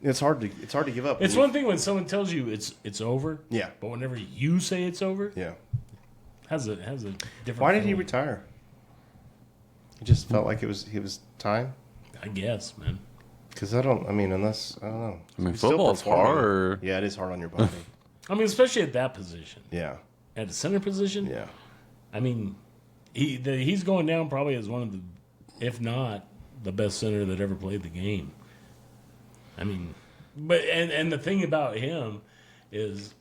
It's hard to give up. It's one thing when someone tells you it's over. Yeah. But whenever you say it's over, Yeah. has a different. Why did he feeling. retire? He just felt like it was time. I guess, man. Because I don't know. I mean, He's still football's performing. hard. Yeah, it is hard on your body. I mean, especially at that position, Yeah. at the center position. Yeah. I mean, he's going down probably as one of the, if not the best center that ever played the game. I mean, but and the thing about him is,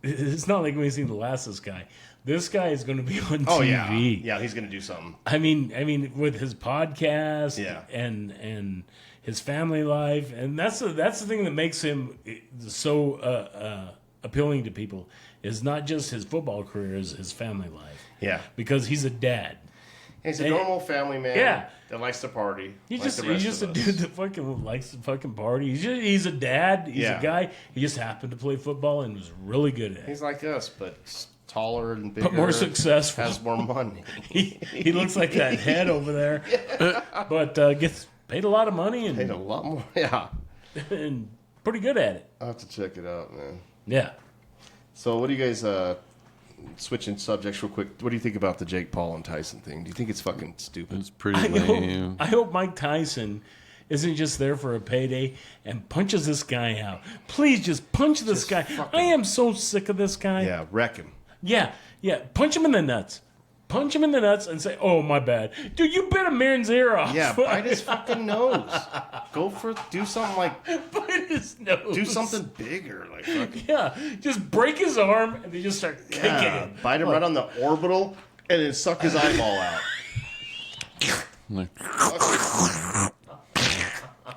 it's not like we've seen the last of this guy. This guy is going to be on TV. Yeah, he's going to do something. I mean, with his podcast, Yeah. and his family life, and that's the thing that makes him so appealing to people. Is not just his football career, is his family life. Yeah. Because he's a dad. He's a normal family man. Yeah. That likes to party. He's like just a dude that fucking likes to fucking party. He's a dad. He's a guy. He just happened to play football and was really good at it. He's like us, but taller and bigger. But more successful. Has more money. he looks like that head over there. But gets paid a lot of money and Paid a lot more. Yeah. and pretty good at it. I'll have to check it out, man. Yeah. So what do you guys, switching subjects real quick, what do you think about the Jake Paul and Tyson thing? Do you think it's fucking stupid? It's pretty lame. I hope Mike Tyson isn't just there for a payday and punches this guy out. Please just punch this guy. I am so sick of this guy. Yeah, wreck him. Yeah. Punch him in the nuts. Punch him in the nuts and say, "Oh, my bad, dude. You bit a man's ear off." Yeah, bite his fucking nose. Do something like, Bite his nose. do something bigger. Like, fucking, Yeah, just break his arm and they just start kicking him. bite him right on the orbital and then suck his eyeball out.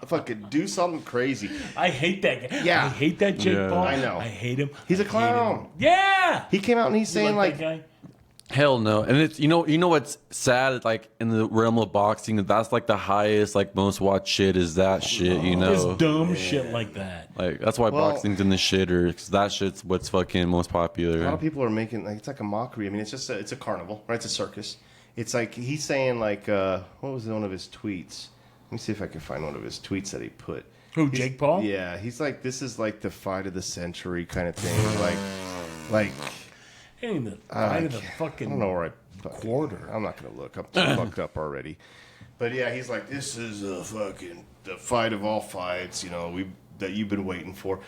Fucking do something crazy. I hate that guy. Yeah. I hate that Jake Yeah. Paul. I know. I hate him. He's a I hate clown. him. Yeah. He came out and he's saying You like, that guy? Hell no. And it's you know what's sad, like in the realm of boxing, that's like the highest, like most watched shit is that shit, you know. Just dumb shit like that. Like that's why Well- boxing's in the shitter, because that shit's what's fucking most a lot popular. of people are making, like, it's like a mockery. I mean, it's just it's a carnival, right? It's a circus. It's like, he's saying like, what was one of his tweets? Let me see if I can find one of his tweets that he put. Who, Jake Paul? Yeah, he's like, this is like the fight of the century kind of thing. Like Ain't the fight of the I fucking don't know where quarter. I'm not gonna look. I'm too fucked up already. But yeah, he's like, this is the fight of all fights. You know, that you've been waiting for.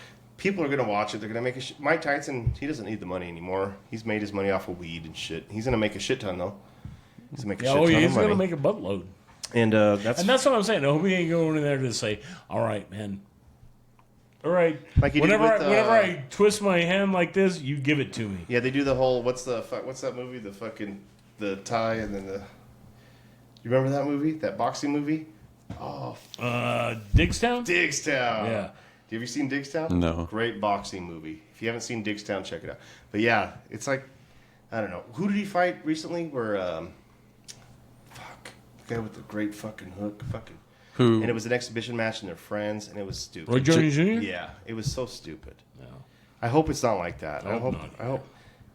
people are gonna watch it. They're gonna make a Mike Tyson. He doesn't need the money anymore. He's made his money off of weed and shit. He's gonna make a shit ton though. He's gonna make a shit ton he's of money. gonna make a buttload. And that's what I'm saying. I hope he ain't going in there to say, "All right, man. All right. Like he did whenever with, whenever I twist my hand like this, you give it to me." Yeah, they do the whole what's that movie? The tie and then the. You remember that movie? That boxing movie? Oh, Digstown. Digstown. Yeah. Have you ever seen Digstown? No. Great boxing movie. If you haven't seen Digstown, check it out. But yeah, it's like I don't know. Who did he fight recently? Where the guy with the great fucking hook, Who? And it was an exhibition match, and they're friends, and it was stupid. Roy Jones Jr. Yeah, it was so stupid. No. I hope it's not like that. I hope. not. I hope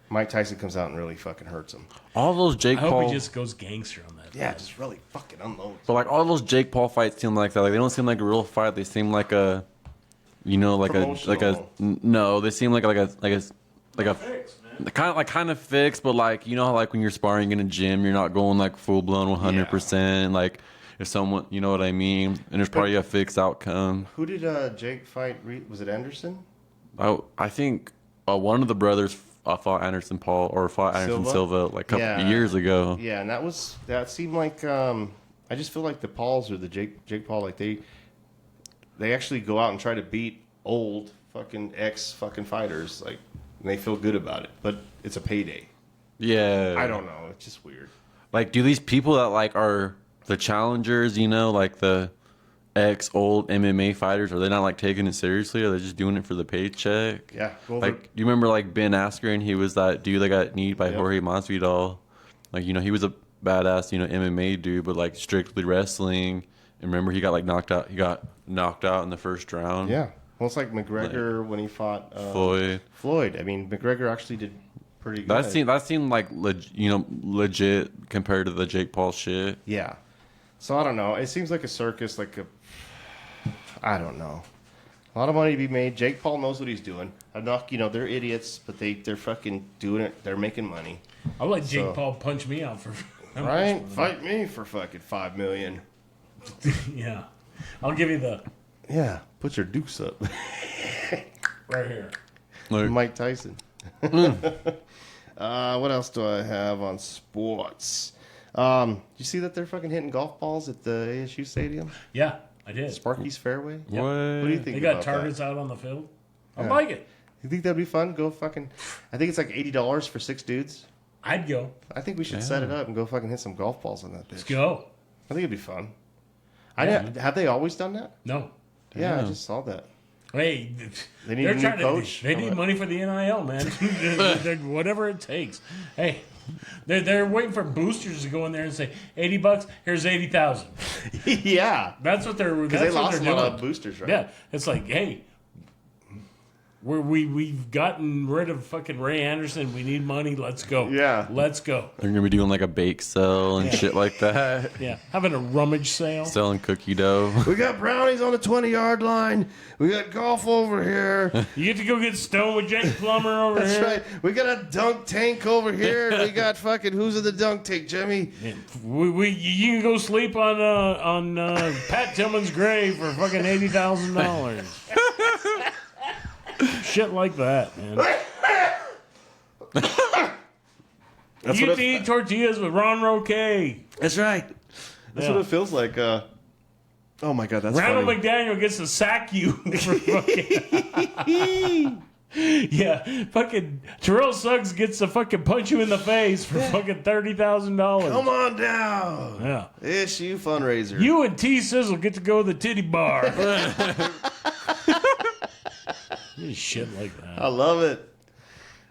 Mike Tyson comes out and really fucking hurts him. All those Jake I hope Paul. he just goes gangster on that. Yeah, just really fucking unloads. But like all those Jake Paul fights seem like that. Like they don't seem like a real fight. They seem like a, Promotional. no. They seem like a kind of fixed. But like how like when you're sparring in a gym, you're not going like full blown 100%. Like if someone, you know what I mean. And there's probably a fixed outcome. Who did Jake fight? Was it Anderson? I think one of the brothers fought Anderson Silva like a couple years ago. Yeah, and that seemed like I just feel like the Pauls or the Jake Paul, like they actually go out and try to beat old fucking ex fucking fighters, like, and they feel good about it, but it's a payday. Yeah, I don't know, it's just weird. Like, do these people that like are the challengers, like the ex old MMA fighters, are they not like taking it seriously? Or are they just doing it for the paycheck? Yeah, like, do you remember like Ben Askren? He was that dude that got kneed by Jorge Masvidal. Like, he was a badass, MMA dude, but like strictly wrestling. And remember, he got like knocked out. He got knocked out in the first round. Yeah, well, it's like McGregor when he fought Floyd. I mean, McGregor actually did pretty good. That seemed like legit compared to the Jake Paul shit. Yeah. So I don't know. It seems like a circus, I don't know. A lot of money to be made. Jake Paul knows what he's doing. I'm not, they're idiots, but they're fucking doing it. They're making money. I'll let Jake Paul punch me out for right. Fight me for fucking $5 million. Yeah, I'll give you the. Yeah, put your dukes up. Right here. Like, Mike Tyson. What else do I have on sports? You see that they're fucking hitting golf balls at the ASU stadium? Yeah, I did. Sparky's Fairway? Yep. what? What do you think They got about targets that? out on the field. I like it. You think that'd be fun? Go fucking... I think it's like $80 for 6 dudes. I'd go. I think we should set it up and go fucking hit some golf balls on that bitch. Let's go. I think it'd be fun. Have they always done that? No. Yeah, I just saw that. Hey, They need they're a new trying coach? They need money for the NIL, man. Whatever it takes. Hey, they're waiting for boosters to go in there and say $80. Here's 80,000. Yeah. That's what they're. Because they lost a lot of boosters, right? Yeah, it's like, hey, we've gotten rid of fucking Ray Anderson. We need money. Let's go. Yeah. Let's go. They're gonna be doing like a bake sale and shit like that. Yeah, having a rummage sale. Selling cookie dough. We got brownies on the 20-yard line. We got golf over here. You get to go get stoned with Jake Plummer over That's here. right. We got a dunk tank over here. We got fucking who's in the dunk tank, Jimmy? Yeah, you can go sleep on Pat Tillman's grave for fucking $80,000. Shit like that, man. You get to eat tortillas with Ron Roque. That's right. That's Yeah. what it feels like. Oh my god, that's Randall funny. McDaniel gets to sack you for fucking. Yeah, fucking Terrell Suggs gets to fucking punch you in the face for fucking $30,000. Come on down. Yeah. Issue fundraiser. You and T Sizzle get to go to the titty bar. Shit like that. I love it.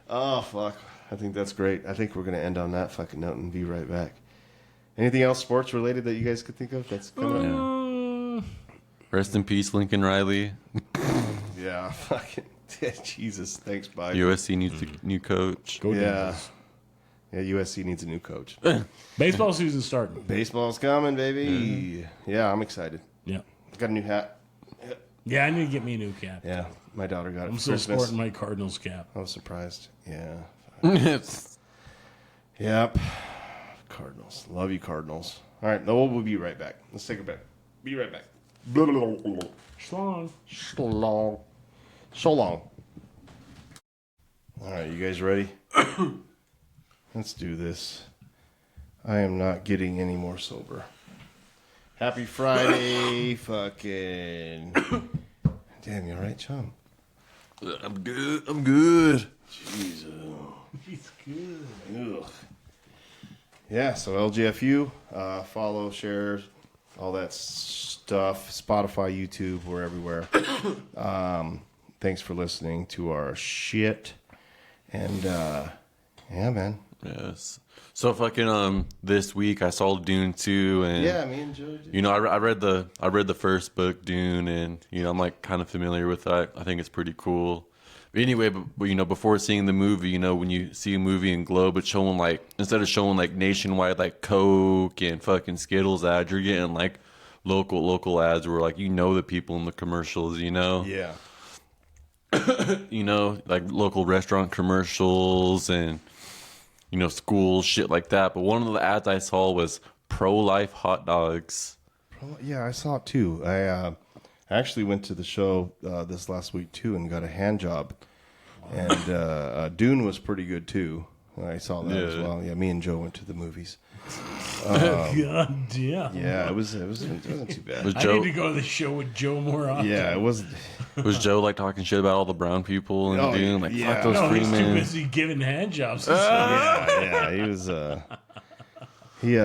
Oh fuck. I think that's great. I think we're gonna end on that fucking note and be right back. Anything else sports related that you guys could think of that's coming up? Rest in peace, Lincoln Riley. Yeah, fucking Jesus. Thanks, bye. USC needs a new coach. Go Yeah. Devils. Yeah, USC needs a new coach. Baseball season's starting. Baseball's coming, baby. Yeah, I'm excited. Yeah. Got a new hat. Yeah, I need to get me a new cap. Yeah, my daughter got it I'm for still Christmas. sporting my Cardinals cap. I was surprised. Yeah. It's Yep. Cardinals. Love you, Cardinals. All right, no, we'll be right back. Let's take a break. Be right back. Schlong. So long. All right, you guys ready? Let's do this. I am not getting any more sober. Happy Friday, fucking. Damn, you all right, chum? I'm good. Jesus. He's good. Ugh. Yeah, so LGFU, follow, share, all that stuff. Spotify, YouTube, we're everywhere. Thanks for listening to our shit. And yeah, man. Yes. So fucking this week I saw Dune 2 and Yeah, me and Joe did. you know I read the first book Dune and you know I'm like kind of familiar with it. I think it's pretty cool. But anyway, but you know before seeing the movie, you know when you see a movie in Globe, it's showing like instead of showing like nationwide like Coke and fucking Skittles ads, you're getting like local ads where like you know the people in the commercials, you know. Yeah. You know, like local restaurant commercials and, you know, school shit like that. But one of the ads I saw was pro-life hot dogs. Yeah, I saw it too. I actually went to the show this last week too and got a hand job. And Dune was pretty good too. I saw that as well. Yeah, me and Joe went to the movies. God damn. Yeah, it wasn't too bad. Was I Joe need to go to the show with Joe more often. Yeah, it was. was Joe like talking shit about all the brown people in Oh, Dune? Like yeah. fuck those No, he's too Freemen. busy giving hand jobs. Yeah, he was. He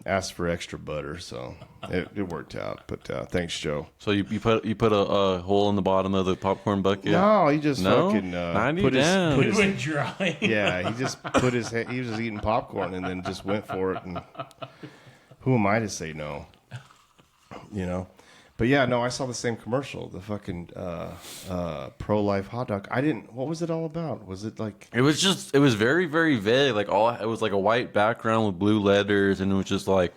asked for extra butter, so it worked out. But thanks, Joe. So you put a hole in the bottom of the popcorn bucket? No, he just No? fucking 90 put his down. put It his went dry. yeah. He just put his he was just eating popcorn and then just went for it. And who am I to say no? You know. But yeah, no, I saw the same commercial, the fucking pro-life hot dog. I didn't. What was it all about? Was it like? It was very, very vague. Like it was like a white background with blue letters, and it was just like,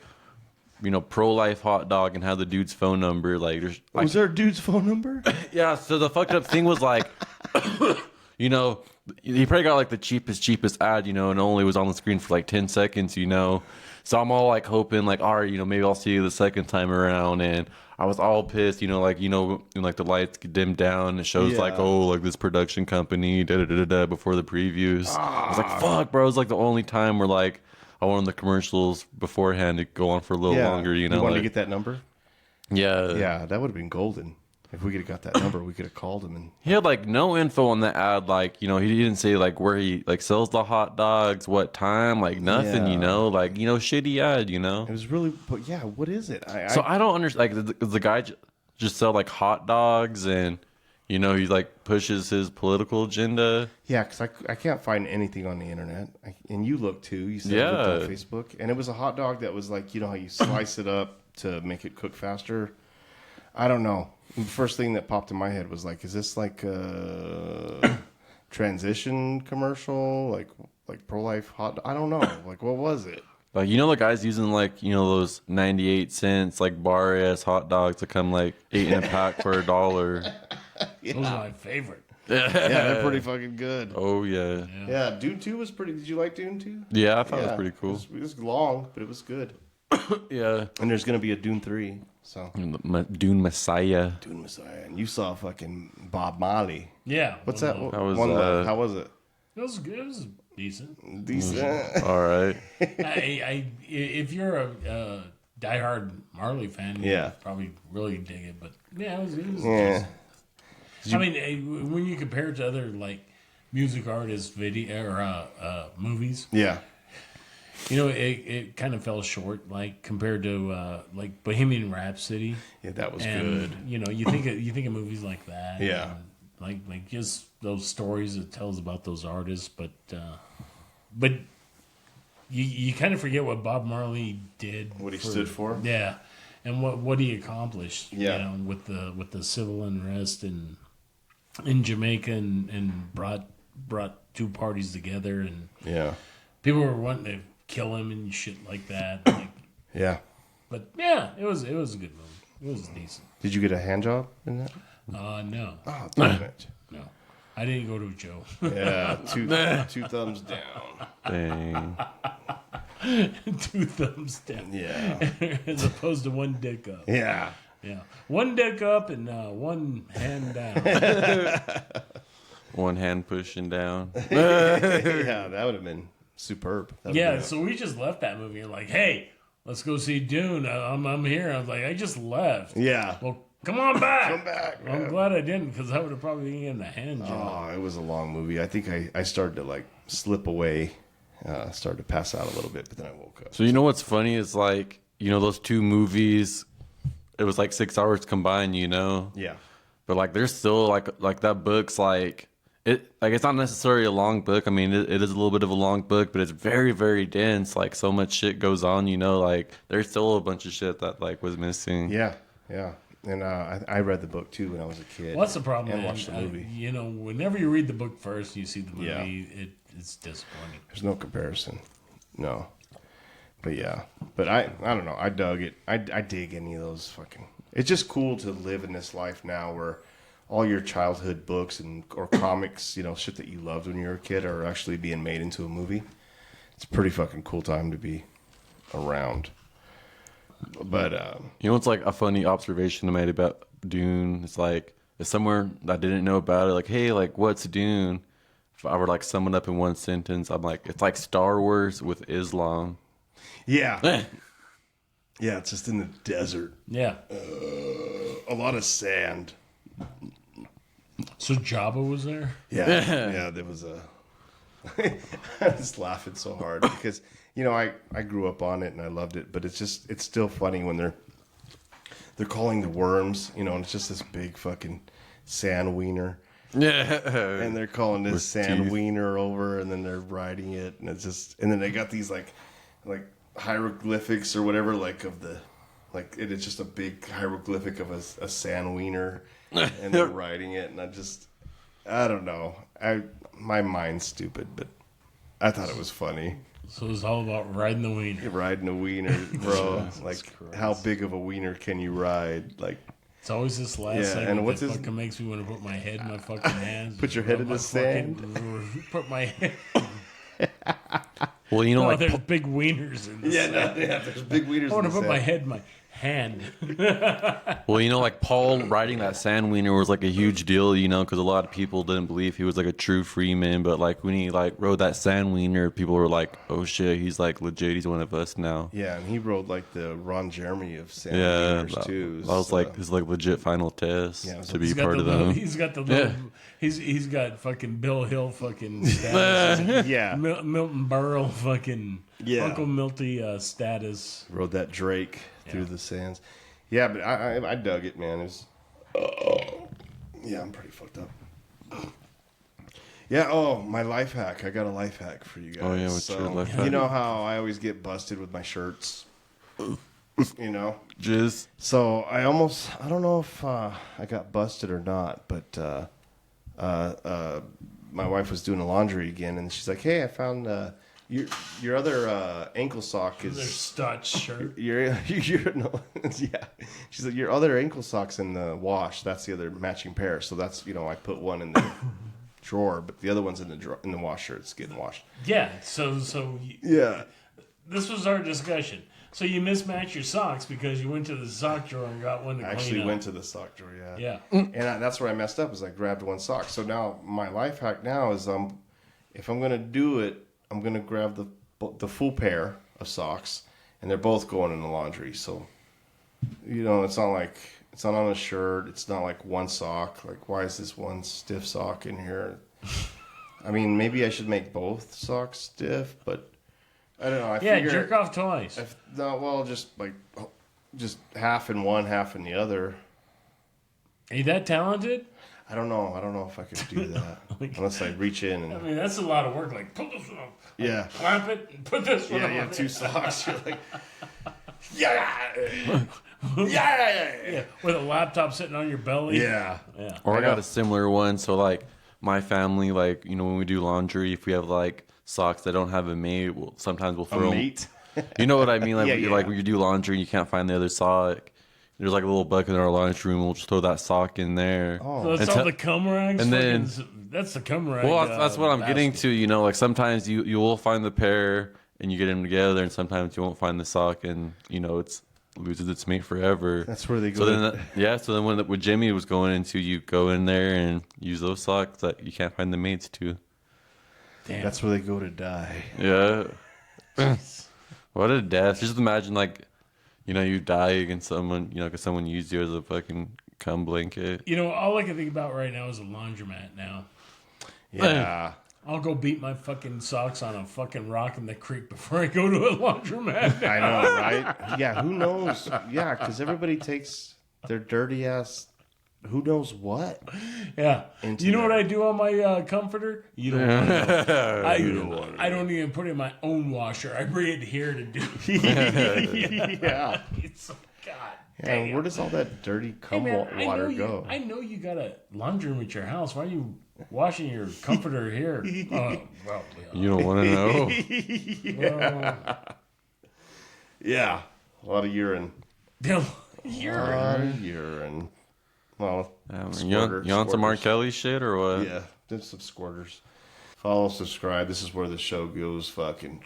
you know, pro-life hot dog, and had the dude's phone number. Like, there's like, Was there a dude's phone number? yeah. So the fucked up thing was like, you know, he probably got like the cheapest ad, you know, and only was on the screen for like 10 seconds, you know. So I'm all like hoping, like, all right, you know, maybe I'll see you the second time around, and I was all pissed, you know, like, you know, when, like the lights get dimmed down, it shows like, oh, like this production company, before the previews. I was like, fuck, bro. It's like the only time where like I wanted the commercials beforehand to go on for a little longer, you know. You wanted like, to get that number? yeah. Yeah, that would have been golden. If we could have got that number, we could have called him and. He had like no info on the ad, like, you know, he didn't say like where he like sells the hot dogs, what time, like nothing, Yeah. you know, like, you know, shitty ad, you know. It was really, but yeah, what is it? I don't understand. Like, the guy just sell like hot dogs, and you know he like pushes his political agenda. Yeah, because I can't find anything on the internet, and you look too. You said you looked on Facebook, and it was a hot dog that was like, you know how you slice it up to make it cook faster. I don't know. The first thing that popped in my head was like, is this like a transition commercial, like pro-life hot? I don't know. Like, what was it? Like, you know, the guy's using like, you know, those 98 cents like bar ass hot dogs that come like 8 in a pack for $1. Those are my favorite. Yeah, they're pretty fucking good. Oh yeah. Yeah, Dune 2 was pretty. Did you like Dune 2? Yeah, I thought it was pretty cool. It was long, but it was good. Yeah. And there's gonna be a Dune 3. So Dune Messiah. Dune Messiah, and you saw fucking Bob Marley. Yeah. What's that? How was One that? Love. How was it? It was good. It was decent. Decent. All right. If you're a diehard Marley fan, Yeah. you probably really dig it. But yeah, it was Yeah. I mean, when you compare it to other like music artists, video or movies, Yeah. you know, it kind of fell short, like compared to like Bohemian Rhapsody. Yeah, that was And, good. you know, you think of movies like that. Yeah. and like just those stories it tells about those artists, but you kind of forget what Bob Marley did, What he stood for. yeah, and what he accomplished. Yeah. You know, with the civil unrest in Jamaica and brought two parties together, and Yeah. people were wanting to kill him and shit like that. Like, Yeah. but yeah, it was a good movie. It was decent. Did you get a hand job in that? No, Oh, damn it. no, I didn't go to Joe. Yeah. Two thumbs down. Dang. 2 thumbs down. Yeah. As opposed to 1 dick up. Yeah. Yeah. One dick up and one hand down. One hand pushing down. Yeah, that would have been superb. Yeah, so we just left that movie. And like, hey, let's go see Dune. I'm here. I was like, I just left. Yeah. Well, come on back. Come back, man. I'm glad I didn't because I would have probably been in a hand job. Oh, it was a long movie. I think I started to like slip away, started to pass out a little bit, but then I woke up. So you know what's funny is like, you know, those two movies, it was like 6 hours combined, you know? Yeah. But like there's still like that book's like it's not necessarily a long book. I mean, it is a little bit of a long book, but it's very, very dense. Like so much shit goes on, you know, like there's still a bunch of shit that like was missing. Yeah, yeah. And I read the book too when I was a kid. What's the problem? And man? watched the movie. You know, whenever you read the book first, you see the movie. Yeah. It's disappointing. There's no comparison. No. But yeah. But I don't know. I dug it. I dig any of those fucking. It's just cool to live in this life now where all your childhood books or comics, you know, shit that you loved when you were a kid are actually being made into a movie. It's a pretty fucking cool time to be around. But you know, it's like a funny observation I made about Dune. It's like if somewhere I didn't know about it, like, hey, like what's Dune? If I were like sum it up in one sentence, I'm like, it's like Star Wars with Islam. yeah. Yeah, it's just in the desert. Yeah. A lot of sand. So Jabba was there? Yeah. Yeah, there was a... I was laughing so hard because, you know, I grew up on it and I loved it, but it's still funny when they're calling the worms, you know, and it's just this big fucking sand wiener. Yeah. And they're calling this With sand teeth. wiener over and then they're riding it and it's just... And then they got these like hieroglyphics or whatever, like of the... Like, it's just a big hieroglyphic of a sand wiener, and they're writing it, and I don't know. My mind's stupid, but I thought it was funny. So it's all about riding the wiener. Riding a wiener, bro. Like, how big of a wiener can you ride? Like, It's always this last Yeah, segment and what's that his- fucking makes me want to put my head in my fucking hands. Put your head Rub in the my sand? fucking- Put my head... Well, you know, Oh, like there's big wieners in this. there's big wieners I want in to the put my sand. head in my hand. well, you know, like Paul writing that sand wiener was like a huge deal, you know, because a lot of people didn't believe he was like a true freeman. But like when he like wrote that sand wiener, people were like, "Oh shit, he's like legit. He's one of us now." Yeah, and he rode like the Ron Jeremy of sand Yeah, wieners too. I was so- like his like legit final test Yeah, it was to like- be He's got part the of little, them. he's got the little, Yeah. he's got fucking Bill Hill fucking status. yeah, Milton Berle fucking Yeah. Uncle Milty status. rode that Drake through the sands. Yeah, but I dug it, man. It was, yeah, I'm pretty fucked up. Yeah. Oh, my life hack. I got a life hack for you guys. Oh, yeah, what's your life You hack? know how I always get busted with my shirts. You know. Jizz. So I don't know if I got busted or not, but my wife was doing the laundry again, and she's like, "Hey, I found your other ankle sock Their is Stutz shirt. your no, yeah." She's like, "Your other ankle sock's in the wash. That's the other matching pair. So that's I put one in the drawer, but the other one's in the washer. It's getting washed." Yeah. So Yeah. this was our discussion. So you mismatched your socks because you went to the sock drawer and got one to I clean actually up. went to the sock drawer. Yeah. Yeah. And that's where I messed up is I grabbed one sock. So now my life hack now is if I'm gonna do it, I'm gonna grab the full pair of socks, and they're both going in the laundry. So it's not like it's not on a shirt. It's not like one sock. Like why is this one stiff sock in here? I mean, maybe I should make both socks stiff, but I don't know. I Yeah, figure jerk off twice. just half in one, half in the other. Are you that talented? I don't know. I don't know if I could do that unless I reach in I and mean, that's a lot of work. Like, put this one on. yeah, Clamp it and put this one yeah, on. you have two socks. You're like, yeah, With a laptop sitting on your belly. yeah. Yeah. Or I know. got a similar one. So like my family, like when we do laundry, if we have like socks that don't have a mate, sometimes we'll A throw 'em- mate. You know what I mean? Like, Yeah, yeah. like when you do laundry and you can't find the other sock, there's like a little bucket in our laundry room. We'll just throw that sock in there. So it's And all te- the cum rags. and then- that's the cum rag. Well, that's what I'm getting basket. to. Like sometimes you will find the pair and you get them together, and sometimes you won't find the sock, and it's loses its mate forever. That's where they go. So then when Jimmy was going into, you go in there and use those socks that you can't find the mates to. Damn. That's where they go to die. Yeah. What a death. Just imagine, like, you know, you die against someone, you know, because someone used you as a fucking cum blanket. You know, all I can think about right now is a laundromat now. Yeah. I'll go beat my fucking socks on a fucking rock in the creek before I go to a laundromat. I know, right? Yeah, who knows? Yeah, because everybody takes their dirty ass, who knows what? Yeah. Into You know that. what I do on my comforter? You don't want to know. I don't even put it in my own washer. I bring it here to do it. Yeah. It's so, God Yeah, damn. where does all that dirty Hey, cum man, water go? I know you got a laundry room at your house. Why are you washing your comforter here? Well, You don't want to know. Yeah. A lot of urine. You're A lot of urine. Well, You on some R. Kelly shit or what? Yeah, just some squirters. Follow, subscribe. This is where the show goes fucking.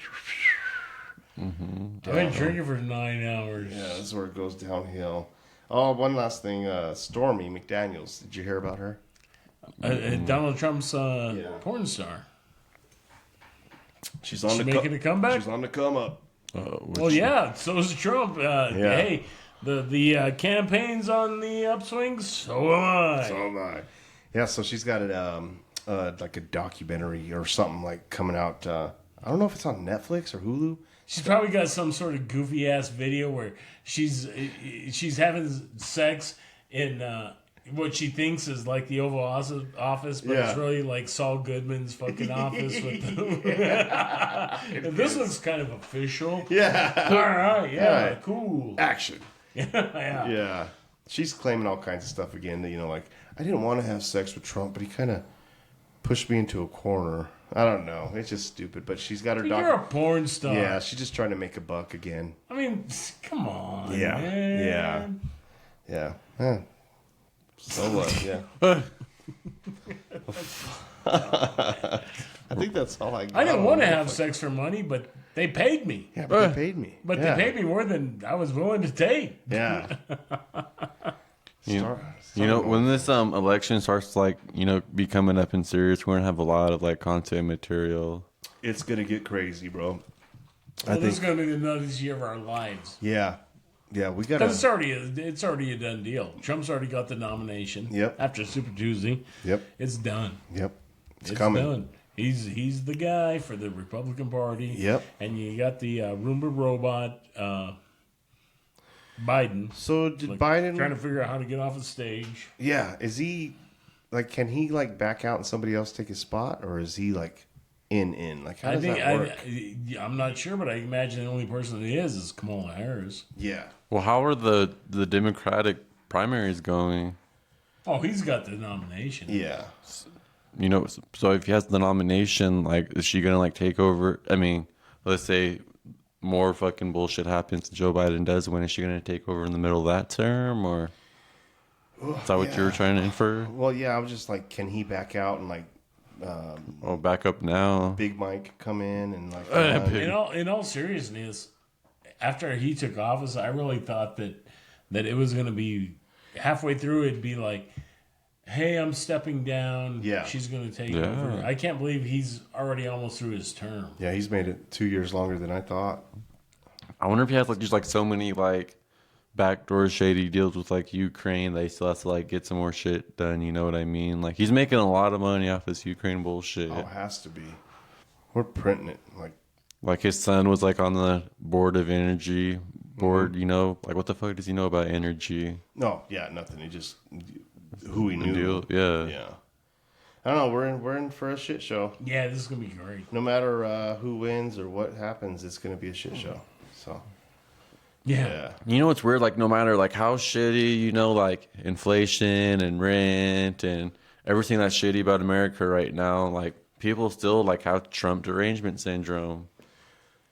I've been drinking for 9 hours. Yeah, this is where it goes downhill. Oh, one last thing. Stormy McDaniels. Did you hear about her? Donald Trump's porn star. She's on making a comeback? She's on the come up. Well, yeah, so is Trump. Hey, the campaign's on the upswing, so am I. So am I. Yeah, so she's got it like a documentary or something like coming out. I don't know if it's on Netflix or Hulu. She's probably got some sort of goofy ass video where she's having sex in what she thinks is like the Oval Office, but it's really like Saul Goodman's fucking office. With the... This looks kind of official. Yeah. All right. Yeah. Right. Cool. Action. Yeah. Yeah. She's claiming all kinds of stuff again. That, you know, like, I didn't want to have sex with Trump, but he kind of pushed me into a corner. I don't know. It's just stupid. But she's got her You're a porn star. Yeah, she's just trying to make a buck again. I mean, come on. Yeah. Man. Yeah. Huh. So what? Yeah. I think that's all I got. I didn't want to have sex for money, but they paid me. Yeah, but they paid me. But they paid me more than I was willing to take. Yeah. You know, when this election starts to, like, you know, be coming up in serious, we're gonna have a lot of like content material. It's gonna get crazy, bro. Well, this is gonna be the nuttiest year of our lives. Yeah. Yeah, we got. Because it's already a done deal. Trump's already got the nomination. Yep. After Super Tuesday. Yep. It's done. Yep. It's Coming. coming. Done. He's the guy for the Republican Party. Yep. And you got the Roomba robot, Biden. So did Biden trying to figure out how to get off the stage? Yeah, is he like? Can he like back out and somebody else take his spot, or is he like in? Like, how does that work? I'm not sure, but I imagine the only person that is Kamala Harris. Yeah. Well, how are the Democratic primaries going? Oh, he's got the nomination. Yeah. You know, so if he has the nomination, like, is she gonna like take over? I mean, let's say more fucking bullshit happens and Joe Biden does win. Is she gonna take over in the middle of that term, or is that what you were trying to infer? Well, yeah, I was just like, can he back out and like, back up now? Big Mike come in and like, in all seriousness, after he took office, I really thought that it was gonna be halfway through. It'd be like, hey, I'm stepping down. Yeah, she's gonna take over. I can't believe he's already almost through his term. Yeah, he's made it 2 years longer than I thought. I wonder if he has like just like so many like backdoor shady deals with like Ukraine that he still has to like get some more shit done. You know what I mean? Like, he's making a lot of money off this Ukraine bullshit. Oh, it has to be. We're printing it like his son was like on the board of energy board. You know, like, what the fuck does he know about energy? No, yeah, nothing. He just who he knew. Yeah. I don't know. We're in for a shit show. Yeah, this is gonna be great. No matter who wins or what happens, it's gonna be a shit show. So. Yeah. You know what's weird? Like, no matter like how shitty, you know, like inflation and rent and everything that's shitty about America right now, like, people still like have Trump derangement syndrome.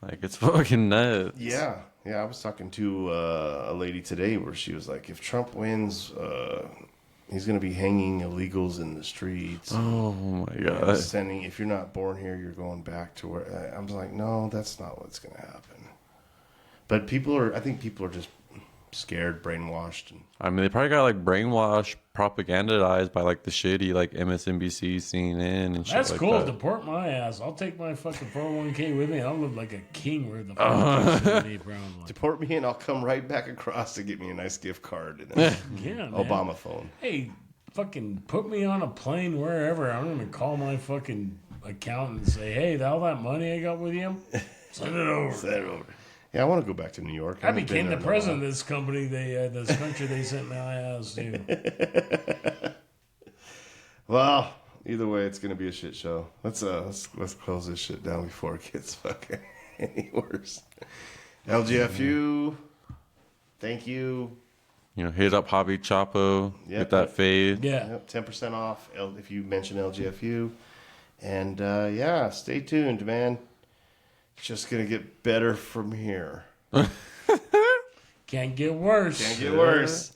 Like, it's fucking nuts. Yeah. Yeah, I was talking to a lady today where she was like, if Trump wins, he's going to be hanging illegals in the streets. Oh, my God. Sending, if you're not born here, you're going back to where... I was like, no, that's not what's going to happen. But I think people are just scared, brainwashed, and I mean, they probably got like brainwashed, propagandized by like the shitty like MSNBC, CNN, and shit. That's like cool. that. Deport my ass. I'll take my fucking 401k with me. I'll live like a king where the fuck deport me, and I'll come right back across to get me a nice gift card and a Yeah, man. Obama phone. Hey, fucking put me on a plane wherever. I'm gonna call my fucking accountant and say, hey, all that money I got with you, send it over. Send it over. Yeah, I want to go back to New York. I became the president of this company. This country they sent my ass to. Well, either way, it's gonna be a shit show. Let's close this shit down before it gets fucking any worse. LGFU, thank you. You know, hit up Javi Chapo, get that fade. Yeah. 10% off if you mention LGFU. And yeah, stay tuned, man. It's just gonna get better from here. Can't get worse. Can't get worse.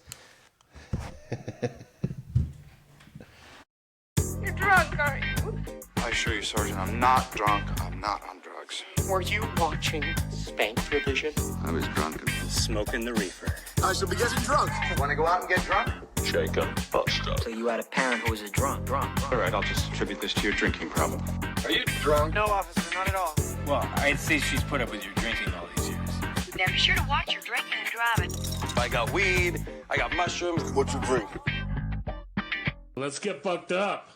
You're drunk, aren't you? I assure you, Sergeant, I'm not drunk. I'm not on drugs. Were you watching Spank Revision? I was drunk. Smoking the reefer. I shall be getting drunk. Want to go out and get drunk? Shake 'em, bust 'em. So you had a parent who was a drunk. All right, I'll just attribute this to your drinking problem. Are you drunk? No, officer, not at all. Well, I'd say she's put up with your drinking all these years. Now be sure to watch your drinking and driving. I got weed. I got mushrooms. What's your drink? Let's get fucked up.